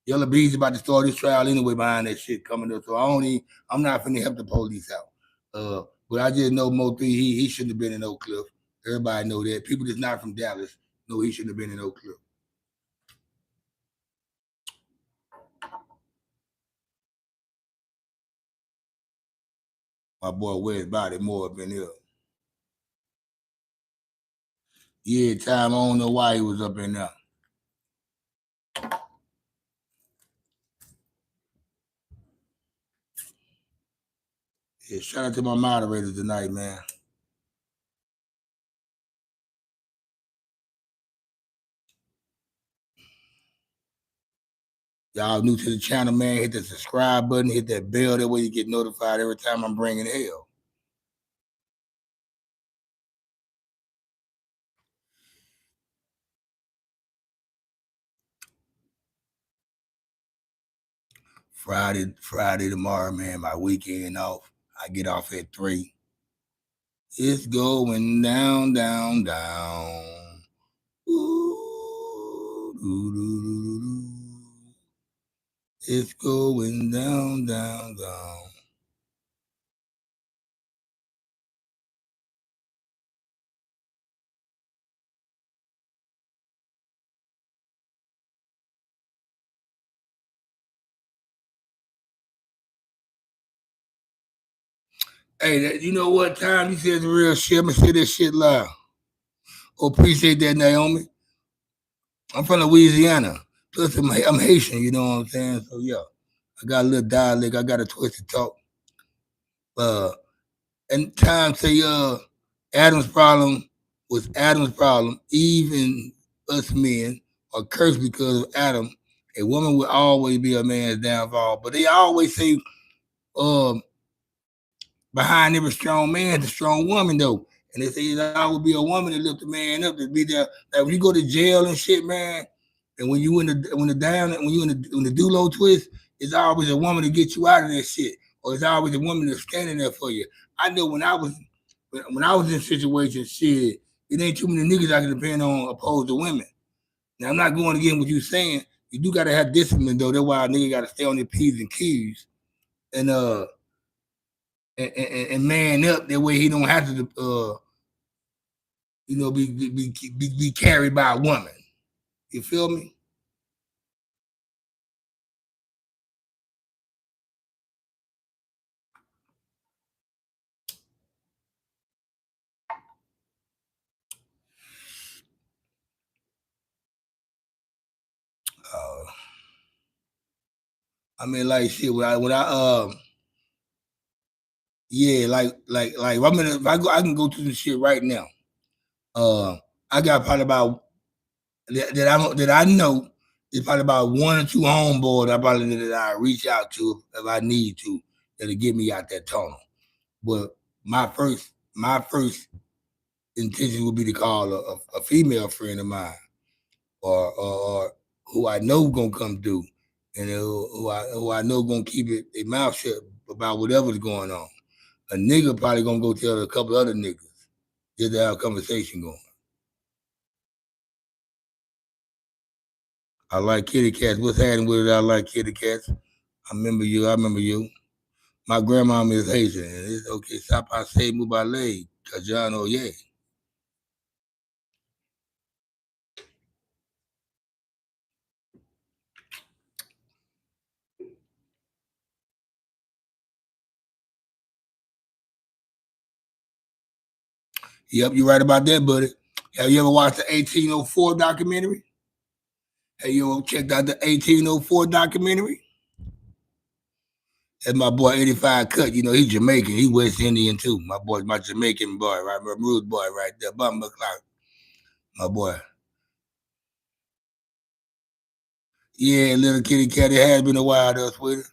A: Yellow Bees about to start this trial anyway behind that shit coming up. So I'm not finna help the police out. But I just know Mo 3, he shouldn't have been in Oak Cliff. Everybody know that. People that's not from Dallas know he shouldn't have been in Oak Cliff. My boy West Body more up in here. Yeah, time I don't know why he was up in there. Yeah, shout out to my moderators tonight, man. Y'all new to the channel, man. Hit the subscribe button, hit that bell. That way you get notified every time I'm bringing hell. Friday tomorrow, man. My weekend off. I get off at 3. It's going down, down, down. Ooh, doo, doo, doo, doo. It's going down, down, down. Hey, you know what time you said the real shit? I'm gonna say this shit loud. Oh, appreciate that, Naomi. I'm from Louisiana. Plus, I'm Haitian. You know what I'm saying? So yeah, I got a little dialect. I got a twisted talk. Uh, and time say Adam's problem was Adam's problem. Eve and us men are cursed because of Adam. A woman will always be a man's downfall. But they always say um behind every strong man is a strong woman though. And they say there always be a woman that lift a man up to be there. Like when you go to jail and shit, man, and when the dulo twist, it's always a woman to get you out of that shit. Or it's always a woman that's standing there for you. I know when I was in situations, shit, it ain't too many niggas I can depend on opposed to women. Now I'm not going again what you saying. You do gotta have discipline though. That's why a nigga gotta stay on their P's and Q's and and man up that way he don't have to be carried by a woman. You feel me? Uh, I mean, like shit. When I yeah, like if I can go through the shit right now. I got probably about that I know is probably about one or two homeboys that I reach out to if I need to that'll get me out that tunnel. But my first intention would be to call a female friend of mine or who I know gonna come through and who I know gonna keep their mouth shut about whatever's going on. A nigga probably gonna go tell a couple other niggas just to have a conversation going. I like kitty cats. What's happening with it? I like kitty cats. I remember you. I remember you. My grandma is Haitian. And it's okay. Stop I say move by leg. Cajano, yeah. Yep, you right about that, buddy. Have you ever watched the 1804 documentary? Have you ever checked out the 1804 documentary? That's my boy 85 Cut. You know, he's Jamaican. He West Indian too. My Jamaican boy, right? My rude boy right there. Bumba Clark. My boy. Yeah, little kitty cat. It has been a while though, sweetie.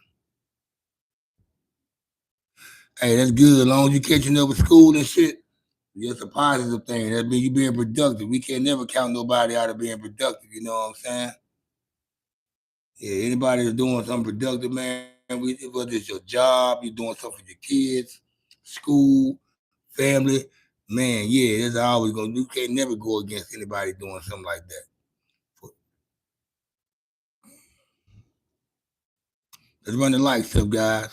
A: Hey, that's good. As long as you catching up with school and shit, it's a positive thing. That means you being productive. We can't never count nobody out of being productive. You know what I'm saying? Yeah, anybody that's doing something productive, man, whether it's your job, you're doing something for your kids, school, family, man, yeah, that's always going to, you can't never go against anybody doing something like that. Let's run the lights up, guys.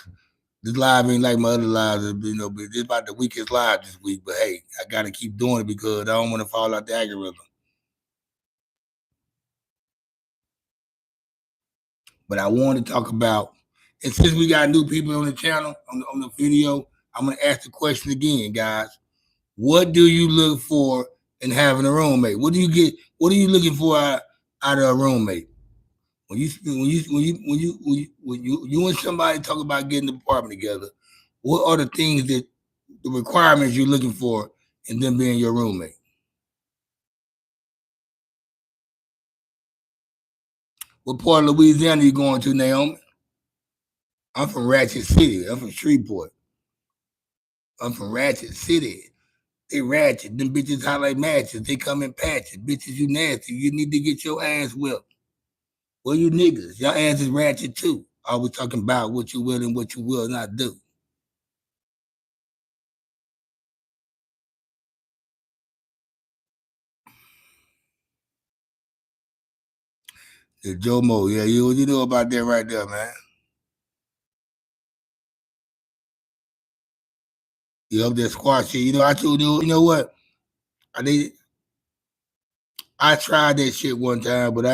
A: This live ain't like my other lives, but this about the weakest live this week. But hey, I got to keep doing it because I don't want to fall out the algorithm. But I want to talk about, and since we got new people on the channel, on the video, I'm going to ask the question again, guys. What do you look for in having a roommate? What do you get? What are you looking for out of a roommate? When you and somebody talk about getting the apartment together, what are the things the requirements you're looking for in them being your roommate? What part of Louisiana you going to, Naomi? I'm from Ratchet City. I'm from Shreveport. I'm from Ratchet City. They ratchet. Them bitches hot like matches. They come in patches. Bitches, you nasty. You need to get your ass whipped. Well, you niggas, your ass is ratchet too. Always talking about what you will and what you will not do. The Jomo, yeah, you know about that right there, man. You up there squash shit. You know, I told you, you know what? I did. I tried that shit one time, but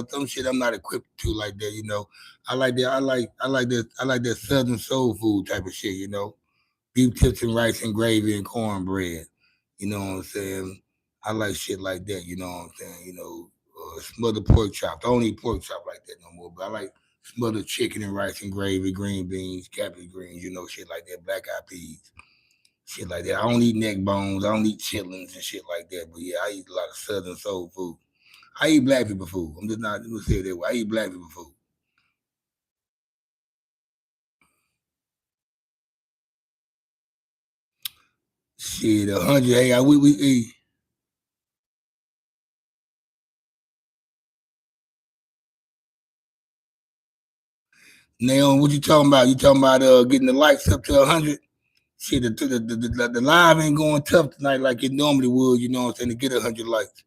A: some shit I'm not equipped to like that. I like that. I like that. I like that Southern soul food type of shit. beef tips and rice and gravy and cornbread. You know what I'm saying? I like shit like that. You know what I'm saying? Smothered pork chops. I don't eat pork chop like that no more, but I like smothered chicken and rice and gravy, green beans, cabbage greens. Shit like that, black eyed peas, shit like that. I don't eat neck bones. I don't eat chitlins and shit like that. But yeah, I eat a lot of Southern soul food. I eat black people food. I'm just not gonna say it that way. I eat black people food. Shit, 100. Hey, we eat. Now, what you talking about? You talking about getting the likes up to 100? Shit, the live ain't going tough tonight like it normally would. You know what I'm saying? To get 100 likes.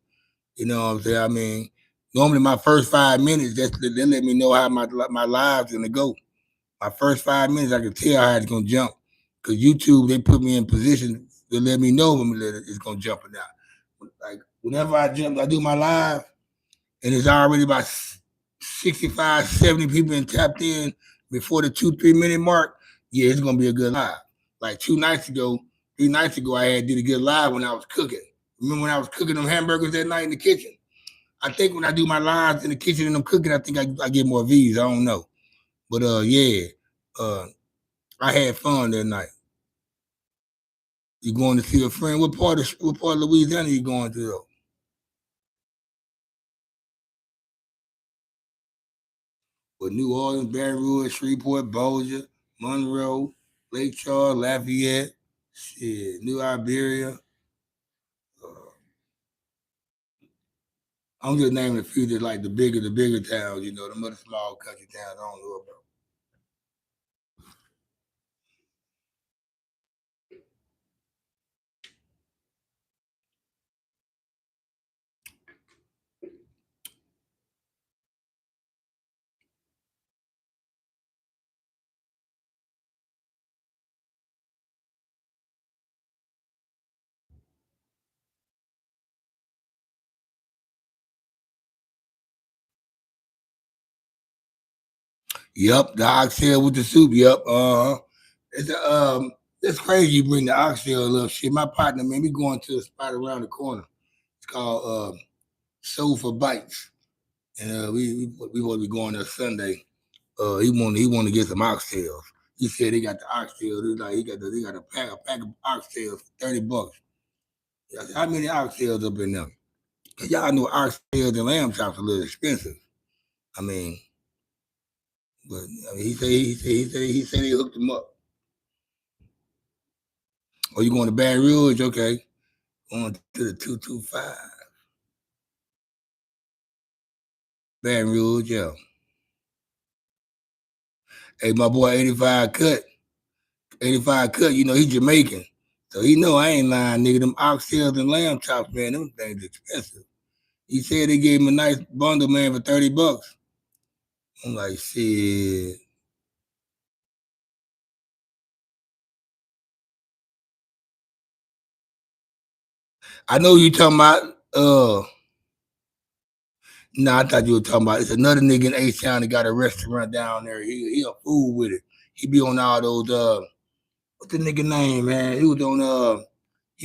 A: You know what I'm saying? I mean, normally my first 5 minutes, they let me know how my live's gonna go. My first 5 minutes, I can tell how it's gonna jump. Cause YouTube, they put me in position to let me know when it's gonna jump or not. Like whenever I do my live, and it's already about 65, 70 people and tapped in before the 2, 3 minute mark. Yeah, it's gonna be a good live. Like 2 nights ago, 3 nights ago, I did a good live when I was cooking. Remember when I was cooking them hamburgers that night in the kitchen? I think when I do my lives in the kitchen and I'm cooking, I think I get more views. I don't know, but yeah, uh, I had fun that night. You going to see a friend? What part of Louisiana you going to though? With New Orleans, Baton Rouge, Shreveport, Bossier, Monroe, Lake Charles, Lafayette, shit, New Iberia. Uh, I'm just naming a few that like the bigger towns. The other small country towns I don't know about. Yep, the oxtail with the soup. Yep. It's it's crazy you bring the oxtail up. Shit, my partner, man, we going to a spot around the corner. It's called Soul for Bites, and we want to be going there Sunday. He want to get some oxtails. He said they got the oxtails. They got a pack of oxtails for $30. I said, how many oxtails up in there? 'Cause y'all know oxtails and lamb chops a little expensive. I mean, but I mean, he said he hooked them up. Oh, you going to Baton Rouge? Okay, going to the 225 Baton Rouge. Yeah. Hey, my boy, 85 cut. 85 cut. He Jamaican. So he know I ain't lying, nigga. Them oxtails and lamb chops, man, them things expensive. He said they gave him a nice bundle, man, for $30. I'm like, shit. I know you talking about I thought you were talking about it's another nigga in H Town that got a restaurant down there. He a fool with it. He be on all those what's the nigga name, man? He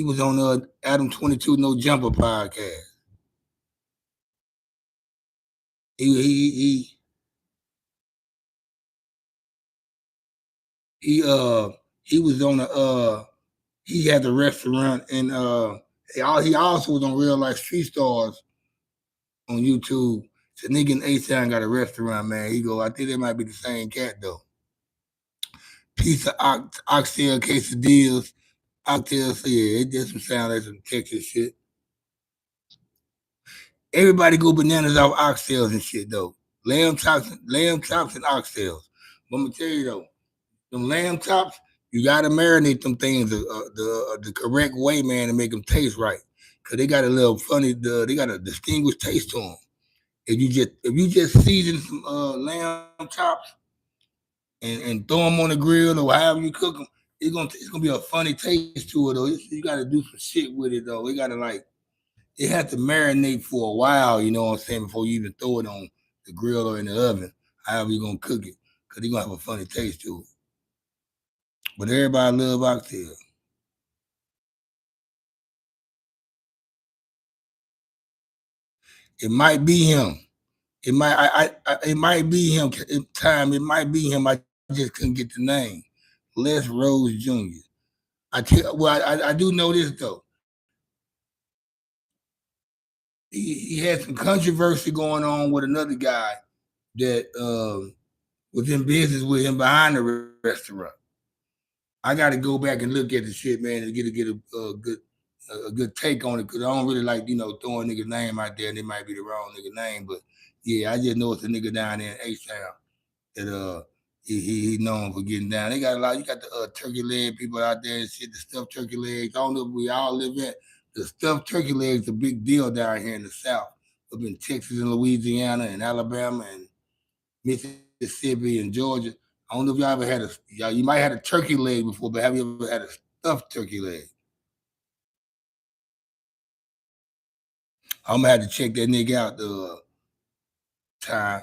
A: was on Adam 22 No Jumper podcast. He he he he he was on he had the restaurant and he also was on Real Life Street Stars on YouTube. The nigga in A-Town got a restaurant, man. He go, I think that might be the same cat though. Piece of oxtail quesadillas, oxtail, so yeah, it just some sound like some Texas shit. Everybody go bananas off oxtails and shit though. Lamb chops and oxtails. But I'm gonna tell you though, them lamb chops, you gotta marinate them things the correct way, man, to make them taste right. Cause they got a little funny, they got a distinguished taste to them. If you just season some lamb chops and throw them on the grill or however you cook them, it's gonna be a funny taste to it though. You gotta do some shit with it though. It had to marinate for a while. You know what I'm saying, before you even throw it on the grill or in the oven. However you gonna cook it, cause it's gonna have a funny taste to it. But everybody love oxtail. It might be him. It might be him. Time. It might be him. I just couldn't get the name. Les Rose Jr. I do know this though. He had some controversy going on with another guy that was in business with him behind the restaurant. I got to go back and look at the shit, man, and get a good take on it because I don't really like throwing niggas name out there and it might be the wrong nigga name, but yeah, I just know it's a nigga down there in H Town that he known for getting down. They got a lot. You got the turkey leg people out there and shit, the stuffed turkey legs. I don't know if we all live in. The stuffed turkey legs a big deal down here in the South, up in Texas and Louisiana and Alabama and Mississippi and Georgia. I don't know if y'all ever had you might have had a turkey leg before, but have you ever had a stuffed turkey leg? I'm gonna have to check that nigga out the time.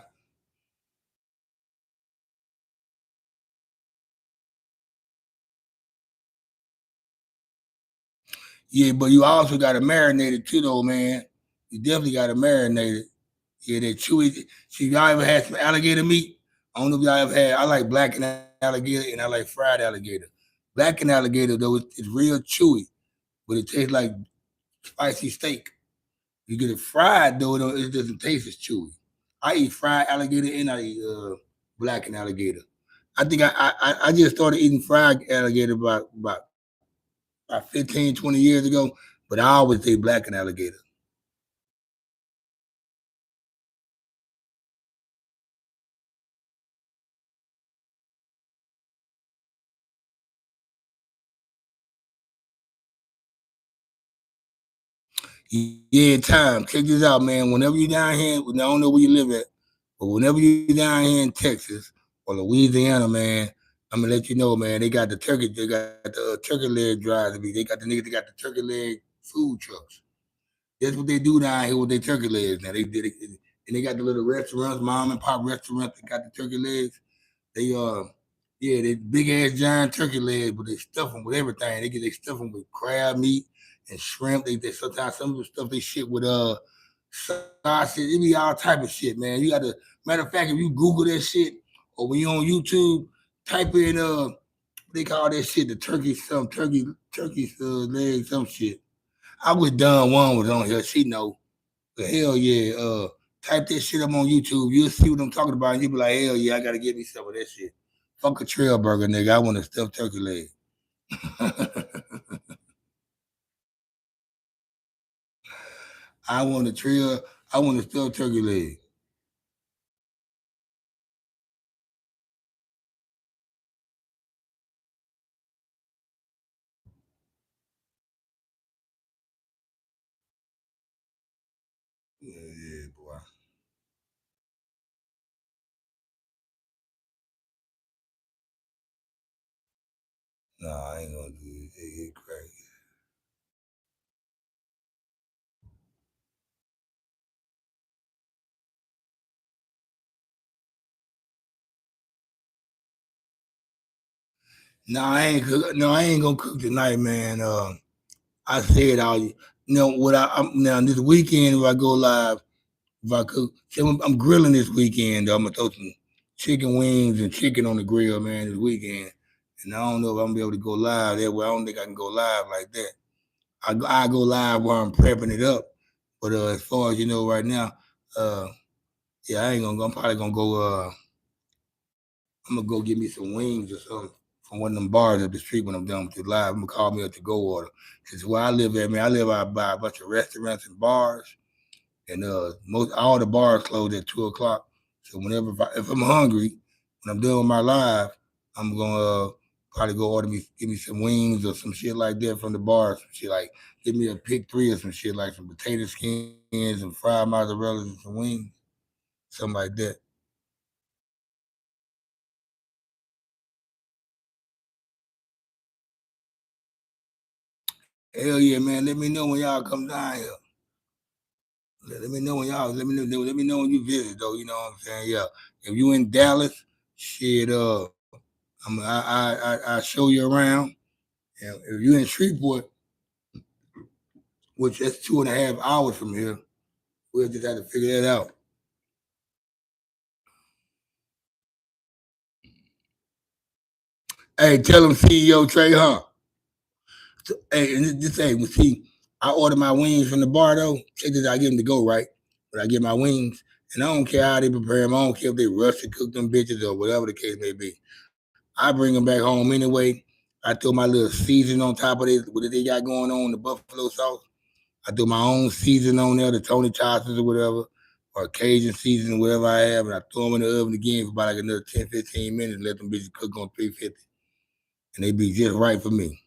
A: Yeah, but you also got to marinate it too, though, man. You definitely got to marinate it. Yeah, that chewy. See, y'all ever had some alligator meat? I don't know if y'all ever had. I like blackened alligator and I like fried alligator. Blackened alligator though, it's real chewy, but it tastes like spicy steak. You get it fried though, it doesn't taste as chewy. I eat fried alligator and I eat blackened alligator. I think I just started eating fried alligator about 15, 20 years ago, but I always say blackened alligator. Yeah, time. Check this out, man. Whenever you down here, I don't know where you live at, but whenever you down here in Texas or Louisiana, man, I'm gonna let you know, man. They got the turkey. They got the turkey leg drives. They got the niggas. They got the turkey leg food trucks. That's what they do down here with their turkey legs. Now they did it, and they got the little restaurants, mom and pop restaurants. That got the turkey legs. They yeah, they big ass giant turkey legs, but they stuff them with everything. They stuff them with crab meat and shrimp. They sometimes some of the stuff they shit with sausage. It be all type of shit, man. You got to matter of fact, if you Google that shit or when you on YouTube, type in they call that shit the turkey leg some shit. I was done one was on here. She know. But hell yeah, type that shit up on YouTube. You'll see what I'm talking about. And you'll be like, hell yeah, I gotta get me some of that shit. Fuck a trail burger, nigga. I want a stuffed turkey leg. I want a trail. I want a stuffed turkey leg. Yeah, yeah, boy. Nah, I ain't gonna do it. It crazy. No, I ain't cook. No, I ain't gonna cook tonight, man. I said all you. What now this weekend if I go live, if I cook, see, I'm grilling this weekend. Though. I'm gonna throw some chicken wings and chicken on the grill, man, this weekend. And I don't know if I'm gonna be able to go live that way. I don't think I can go live like that. I go live while I'm prepping it up. But as far as right now, uh, yeah, I ain't gonna. I'm probably gonna go. I'm gonna go get me some wings or something from one of them bars up the street when I'm done with the live. I'm gonna call me up to go order. Cause where I live at, man, I live out by a bunch of restaurants and bars, and most all the bars close at 2 o'clock. So whenever if I'm hungry, when I'm done with my live, I'm gonna probably go give me some wings or some shit like that from the bars. Some shit like give me a pick three or some shit like some potato skins and fried mozzarella and some wings, something like that. Hell yeah, man! Let me know when y'all come down here. Let me know when y'all. Let me know when you visit though. You know what I'm saying? Yeah. If you in Dallas, shit. I show you around. And if you're in Shreveport, which that's 2.5 hours from here, we'll just have to figure that out. Hey, tell him CEO Trey Hunt. Hey, and this hey, see, I order my wings from the bar though. Check this, I get them to go right, but I get my wings, and I don't care how they prepare them. I don't care if they rusty cook them bitches or whatever the case may be. I bring them back home anyway. I throw my little season on top of it, what they got going on, the buffalo sauce. I do my own season on there, the Tony Tosses or whatever, or Cajun season, whatever I have, and I throw them in the oven again for about like another 10, 15 minutes and let them bitches cook on 350. And they be just right for me.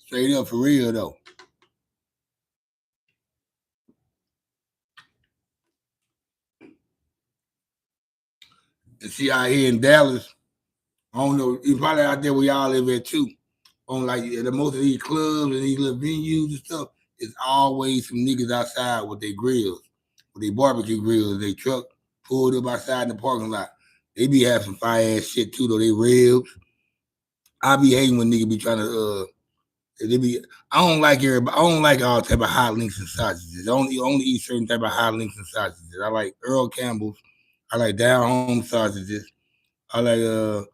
A: Straight up for real though. And see out here in Dallas, I don't know, you probably out there where y'all live at too. On like the most of these clubs and these little venues and stuff, it's always some niggas outside with their grills, with their barbecue grills, they truck pulled up outside in the parking lot. They be having some fire ass shit too though. They ribs. I be hating when niggas be trying to they be. I don't like everybody. I don't like all type of hot links and sausages. I only eat certain type of hot links and sausages. I like Earl Campbell's. I like down home sausages. I like the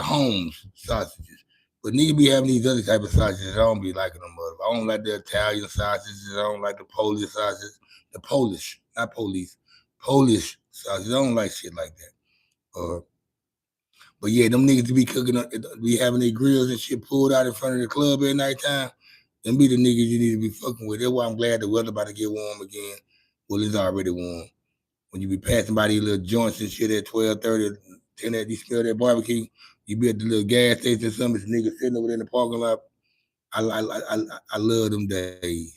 A: Holmes sausages. But nigga be having these other type of sausages. I don't be liking them. I don't like the Italian sausages. I don't like the Polish sausages. The Polish, not police, Polish sausages. I don't like shit like that. But yeah, them niggas be cooking up, be having their grills and shit pulled out in front of the club at nighttime. Them be the niggas you need to be fucking with. That's why I'm glad the weather about to get warm again. Well, it's already warm. When you be passing by these little joints and shit at 12:30, 10 at you smell that barbecue, you be at the little gas station or something, it's niggas sitting over there in the parking lot. I love them days.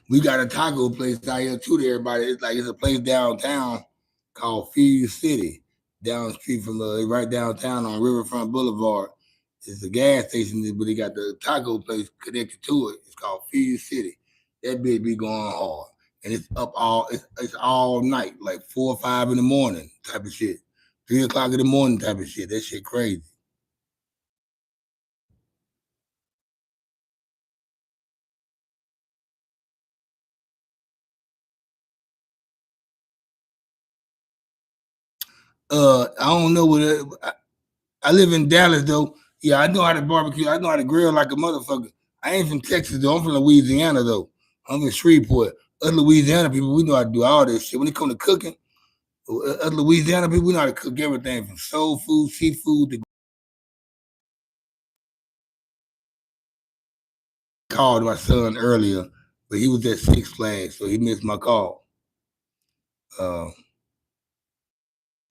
A: We got a taco place out here too. To everybody, it's a place downtown called Fuse City, down the street from right downtown on Riverfront Boulevard. It's a gas station, but they got the taco place connected to it. It's called Fuse City. That bitch be going hard, and it's all night, like 4 or 5 in the morning type of shit, 3 o'clock in the morning type of shit. That shit crazy. I don't know what. I live in Dallas though. Yeah, I know how to barbecue. I know how to grill like a motherfucker. I ain't from Texas though. I'm from Louisiana though. I'm from Shreveport. Us Louisiana people, we know how to do all this shit. When it come to cooking, us Louisiana people, we know how to cook everything from soul food, seafood. To called my son earlier, but he was at Six Flags, so he missed my call. Uh,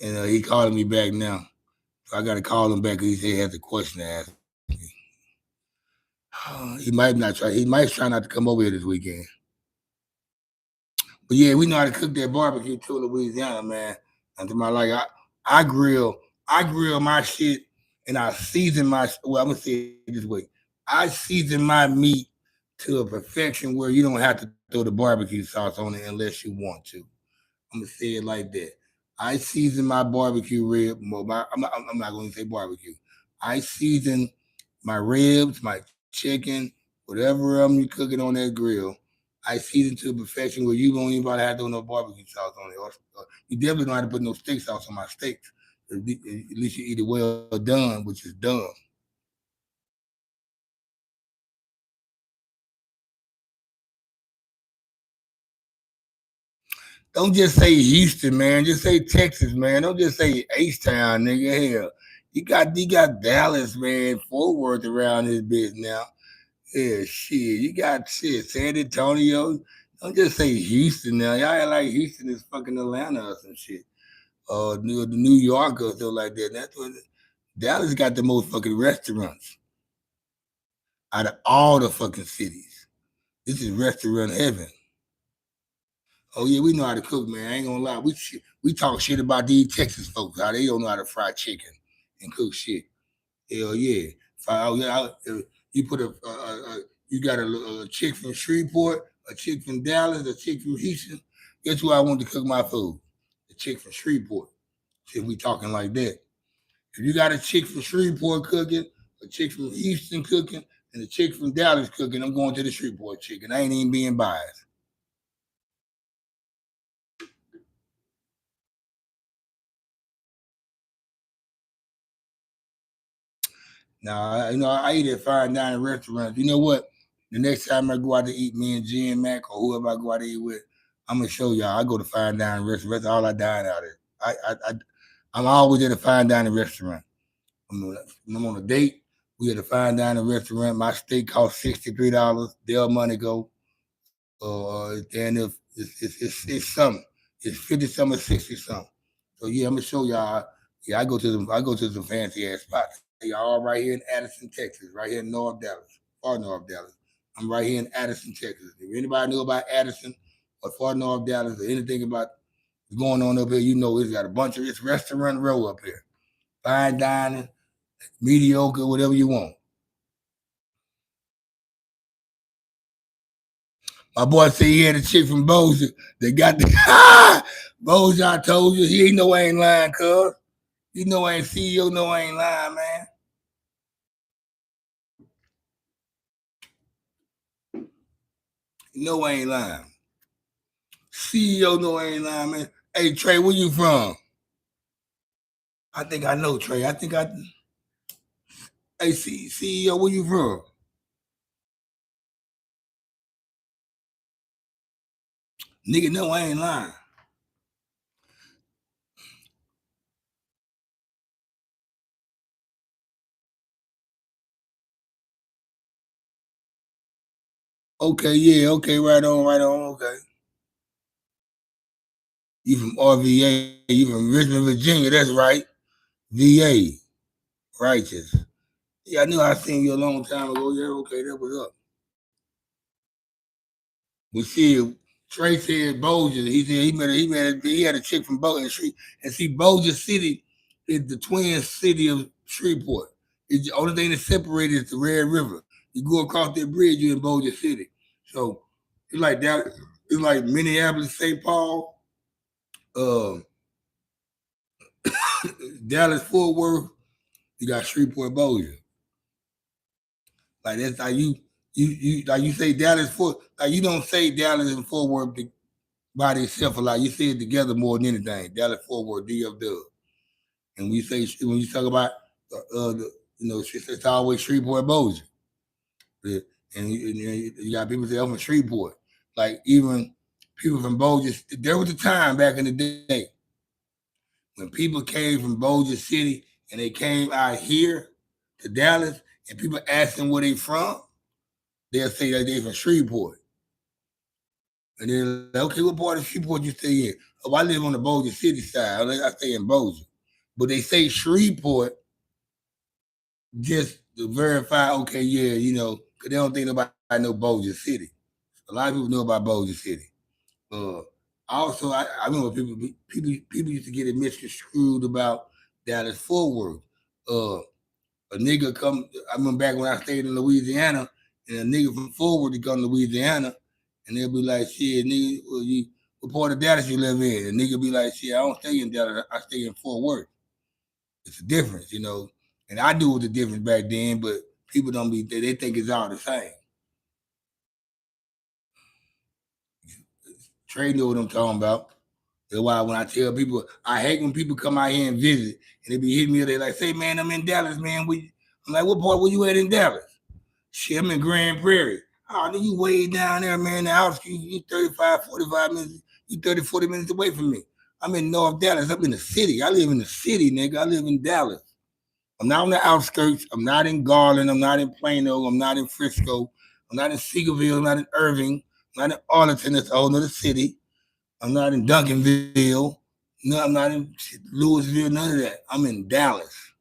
A: and he calling me back now. So I got to call him back because he said he has a question to ask me. He might not try. He might try not to come over here this weekend. But yeah, we know how to cook that barbecue too in Louisiana, man. And to my like, I grill my shit, and I season my. Well, I'm gonna say it this way: I season my meat to a perfection where you don't have to throw the barbecue sauce on it unless you want to. I'm gonna say it like that. I season my barbecue rib. Well, I'm not gonna say barbecue. I season my ribs, my chicken, whatever you cooking on that grill. I season to perfection where you don't even have to do no barbecue sauce on it. Or you definitely don't have to put no steak sauce on my steaks. At least you eat it well done, which is done. Don't just say Houston, man. Just say Texas, man. Don't just say H Town, nigga. Hell, you got Dallas, man. Fort Worth around this bitch now. Yeah, shit. You got shit. San Antonio. Don't just say Houston now. Y'all act like Houston is fucking Atlanta or some shit. New York or something like that. That's what Dallas got the most fucking restaurants out of all the fucking cities. This is restaurant heaven. Oh yeah, we know how to cook, man. I ain't gonna lie. We talk shit about these Texas folks, how they don't know how to fry chicken and cook shit. Hell yeah. Oh, yeah, you put you got a chick from Shreveport, a chick from Dallas, a chick from Houston. Guess who I want to cook my food? The chick from Shreveport. If we talking like that. If you got a chick from Shreveport cooking, a chick from Houston cooking, and a chick from Dallas cooking, I'm going to the Shreveport chicken. I ain't even being biased. Now, I eat at fine dining restaurants. You know what? The next time I go out to eat, me and Jen Mac or whoever I go out to eat with, I'm gonna show y'all. I go to fine dining restaurants. That's all I dine out at. I'm always at a fine dining restaurant. I'm on a date. We at a fine dining restaurant. My steak costs $63. Their money go. And if it's something, it's 50 something, 60 something. So yeah, I'm gonna show y'all. Yeah, I go to some fancy ass spots. Y'all right here in Addison, Texas, right here in North Dallas, far North Dallas. I'm right here in Addison, Texas. If anybody know about Addison or far North Dallas or anything about what's going on up here, you know it's got a bunch of it's restaurant row up here. Fine dining, mediocre, whatever you want. My boy said he had a chick from Bossier. They got the Bossier. I told you he ain't know I ain't lying, cuz. You know I ain't CEO, know I ain't lying, man. You know I ain't lying. CEO know I ain't lying, man. Hey Trey, where you from? I think I know Trey. I think I. Hey CEO, where you from? Nigga, no, I ain't lying. Okay, yeah, okay, right on, okay. You from RVA, you from Richmond, Virginia, that's right. VA, righteous. Yeah, I knew I seen you a long time ago. Yeah, okay, that was up. We see Trey said Bossier. He said he had a chick from Bossier Street. And see, Bossier City is the twin city of Shreveport. It's the only thing that separated is the Red River. You go across that bridge, you're in Bossier City. So it's like that. It's like Minneapolis, St. Paul, uh, Dallas, Fort Worth. You got Shreveport, Bossier. Like that's how you like you say Dallas Fort. Like you don't say Dallas and Fort Worth by themselves a lot. You say it together more than anything. Dallas Fort Worth, DF Dub. And when you talk about it's always Shreveport Bossier. Yeah. And you got people say I'm from Shreveport. Like even people from Bossier, there was a time back in the day when people came from Bossier City and they came out here to Dallas and people asked them where they from, they'll say that they from Shreveport. And they're like, okay, what part of Shreveport you stay in? Oh, I live on the Bossier City side. I stay in Bossier. But they say Shreveport just to verify, okay, yeah, because they don't think nobody know Bossier City. A lot of people know about Bossier City. Uh, also, I remember people used to get it misconstrued about Dallas Fort Worth. A nigga come, I remember back when I stayed in Louisiana, and a nigga from Fort Worth to come to Louisiana, and they'll be like, shit, nigga, what part of Dallas you live in? And nigga be like, shit, I don't stay in Dallas, I stay in Fort Worth. It's a difference. And I knew it was a difference back then, but people don't be they think it's all the same. Trey know what I'm talking about. That's why when I tell people, I hate when people come out here and visit and they be hitting me, they like, say, man, I'm in Dallas, man. I'm like, what part where you at in Dallas? Shit, I'm in Grand Prairie. Oh, then you way down there, man. The house, you 35, 45 minutes, you 30, 40 minutes away from me. I'm in North Dallas. I'm in the city. I live in the city, nigga. I live in Dallas. I'm not on the outskirts. I'm not in Garland. I'm not in Plano. I'm not in Frisco. I'm not in Seagoville. I'm not in Irving. I'm not in Arlington. That's a whole other city. I'm not in Duncanville. No, I'm not in Louisville. None of that. I'm in Dallas.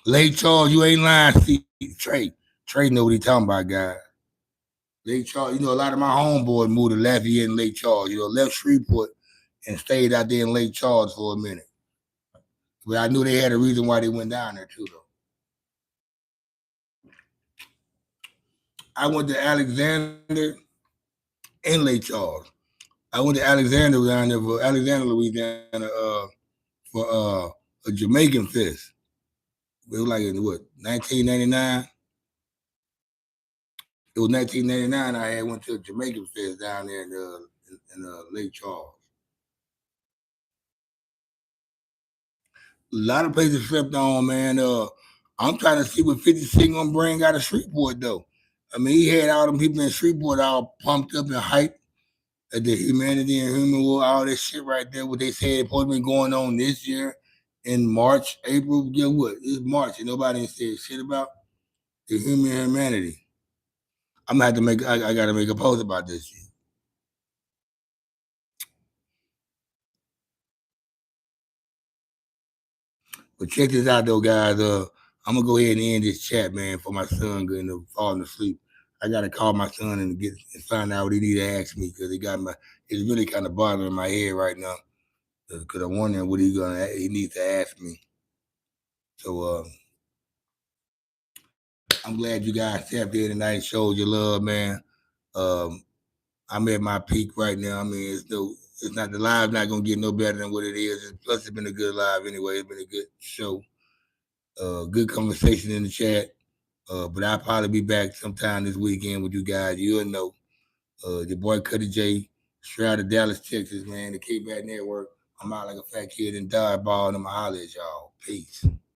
A: Lake Charles, you ain't lying. See, Trey know what he talking about, guys. Lake Charles, a lot of my homeboys moved to Lafayette and Lake Charles. Left Shreveport and stayed out there in Lake Charles for a minute. But I knew they had a reason why they went down there too, though. I went to Alexander and Lake Charles. I went to Alexander down there for Alexander, Louisiana, for a Jamaican fest. It was like in what 1999. It was 1999. I had went to a Jamaican fest down there in Lake Charles. A lot of places slept on, man. I'm trying to see what 50 Cent gonna bring out of Shreveport though. I mean, he had all them people in Shreveport all pumped up and hyped at the humanity and human war, all this shit right there. What they said supposed to be going on this year in March, April. Guess what? It's March and nobody said shit about the humanity. I'm gonna have to make. I gotta make a post about this shit. But check this out though, guys. I'm gonna go ahead and end this chat, man, for my son getting falling asleep. I gotta call my son and find out what he need to ask me because it's really kind of bothering my head right now. Because I'm wondering what he needs to ask me. So I'm glad you guys tapped in tonight and showed your love, man. I'm at my peak right now. I mean, it's not the live's not gonna get no better than what it is. Plus, it's been a good live anyway. It's been a good show. Good conversation in the chat. But I'll probably be back sometime this weekend with you guys. You'll know. Your boy Cuddy J, straight out of Dallas, Texas, man. The K-Back Network. I'm out like a fat kid in dodgeball, and I'm going to holler at y'all. Peace.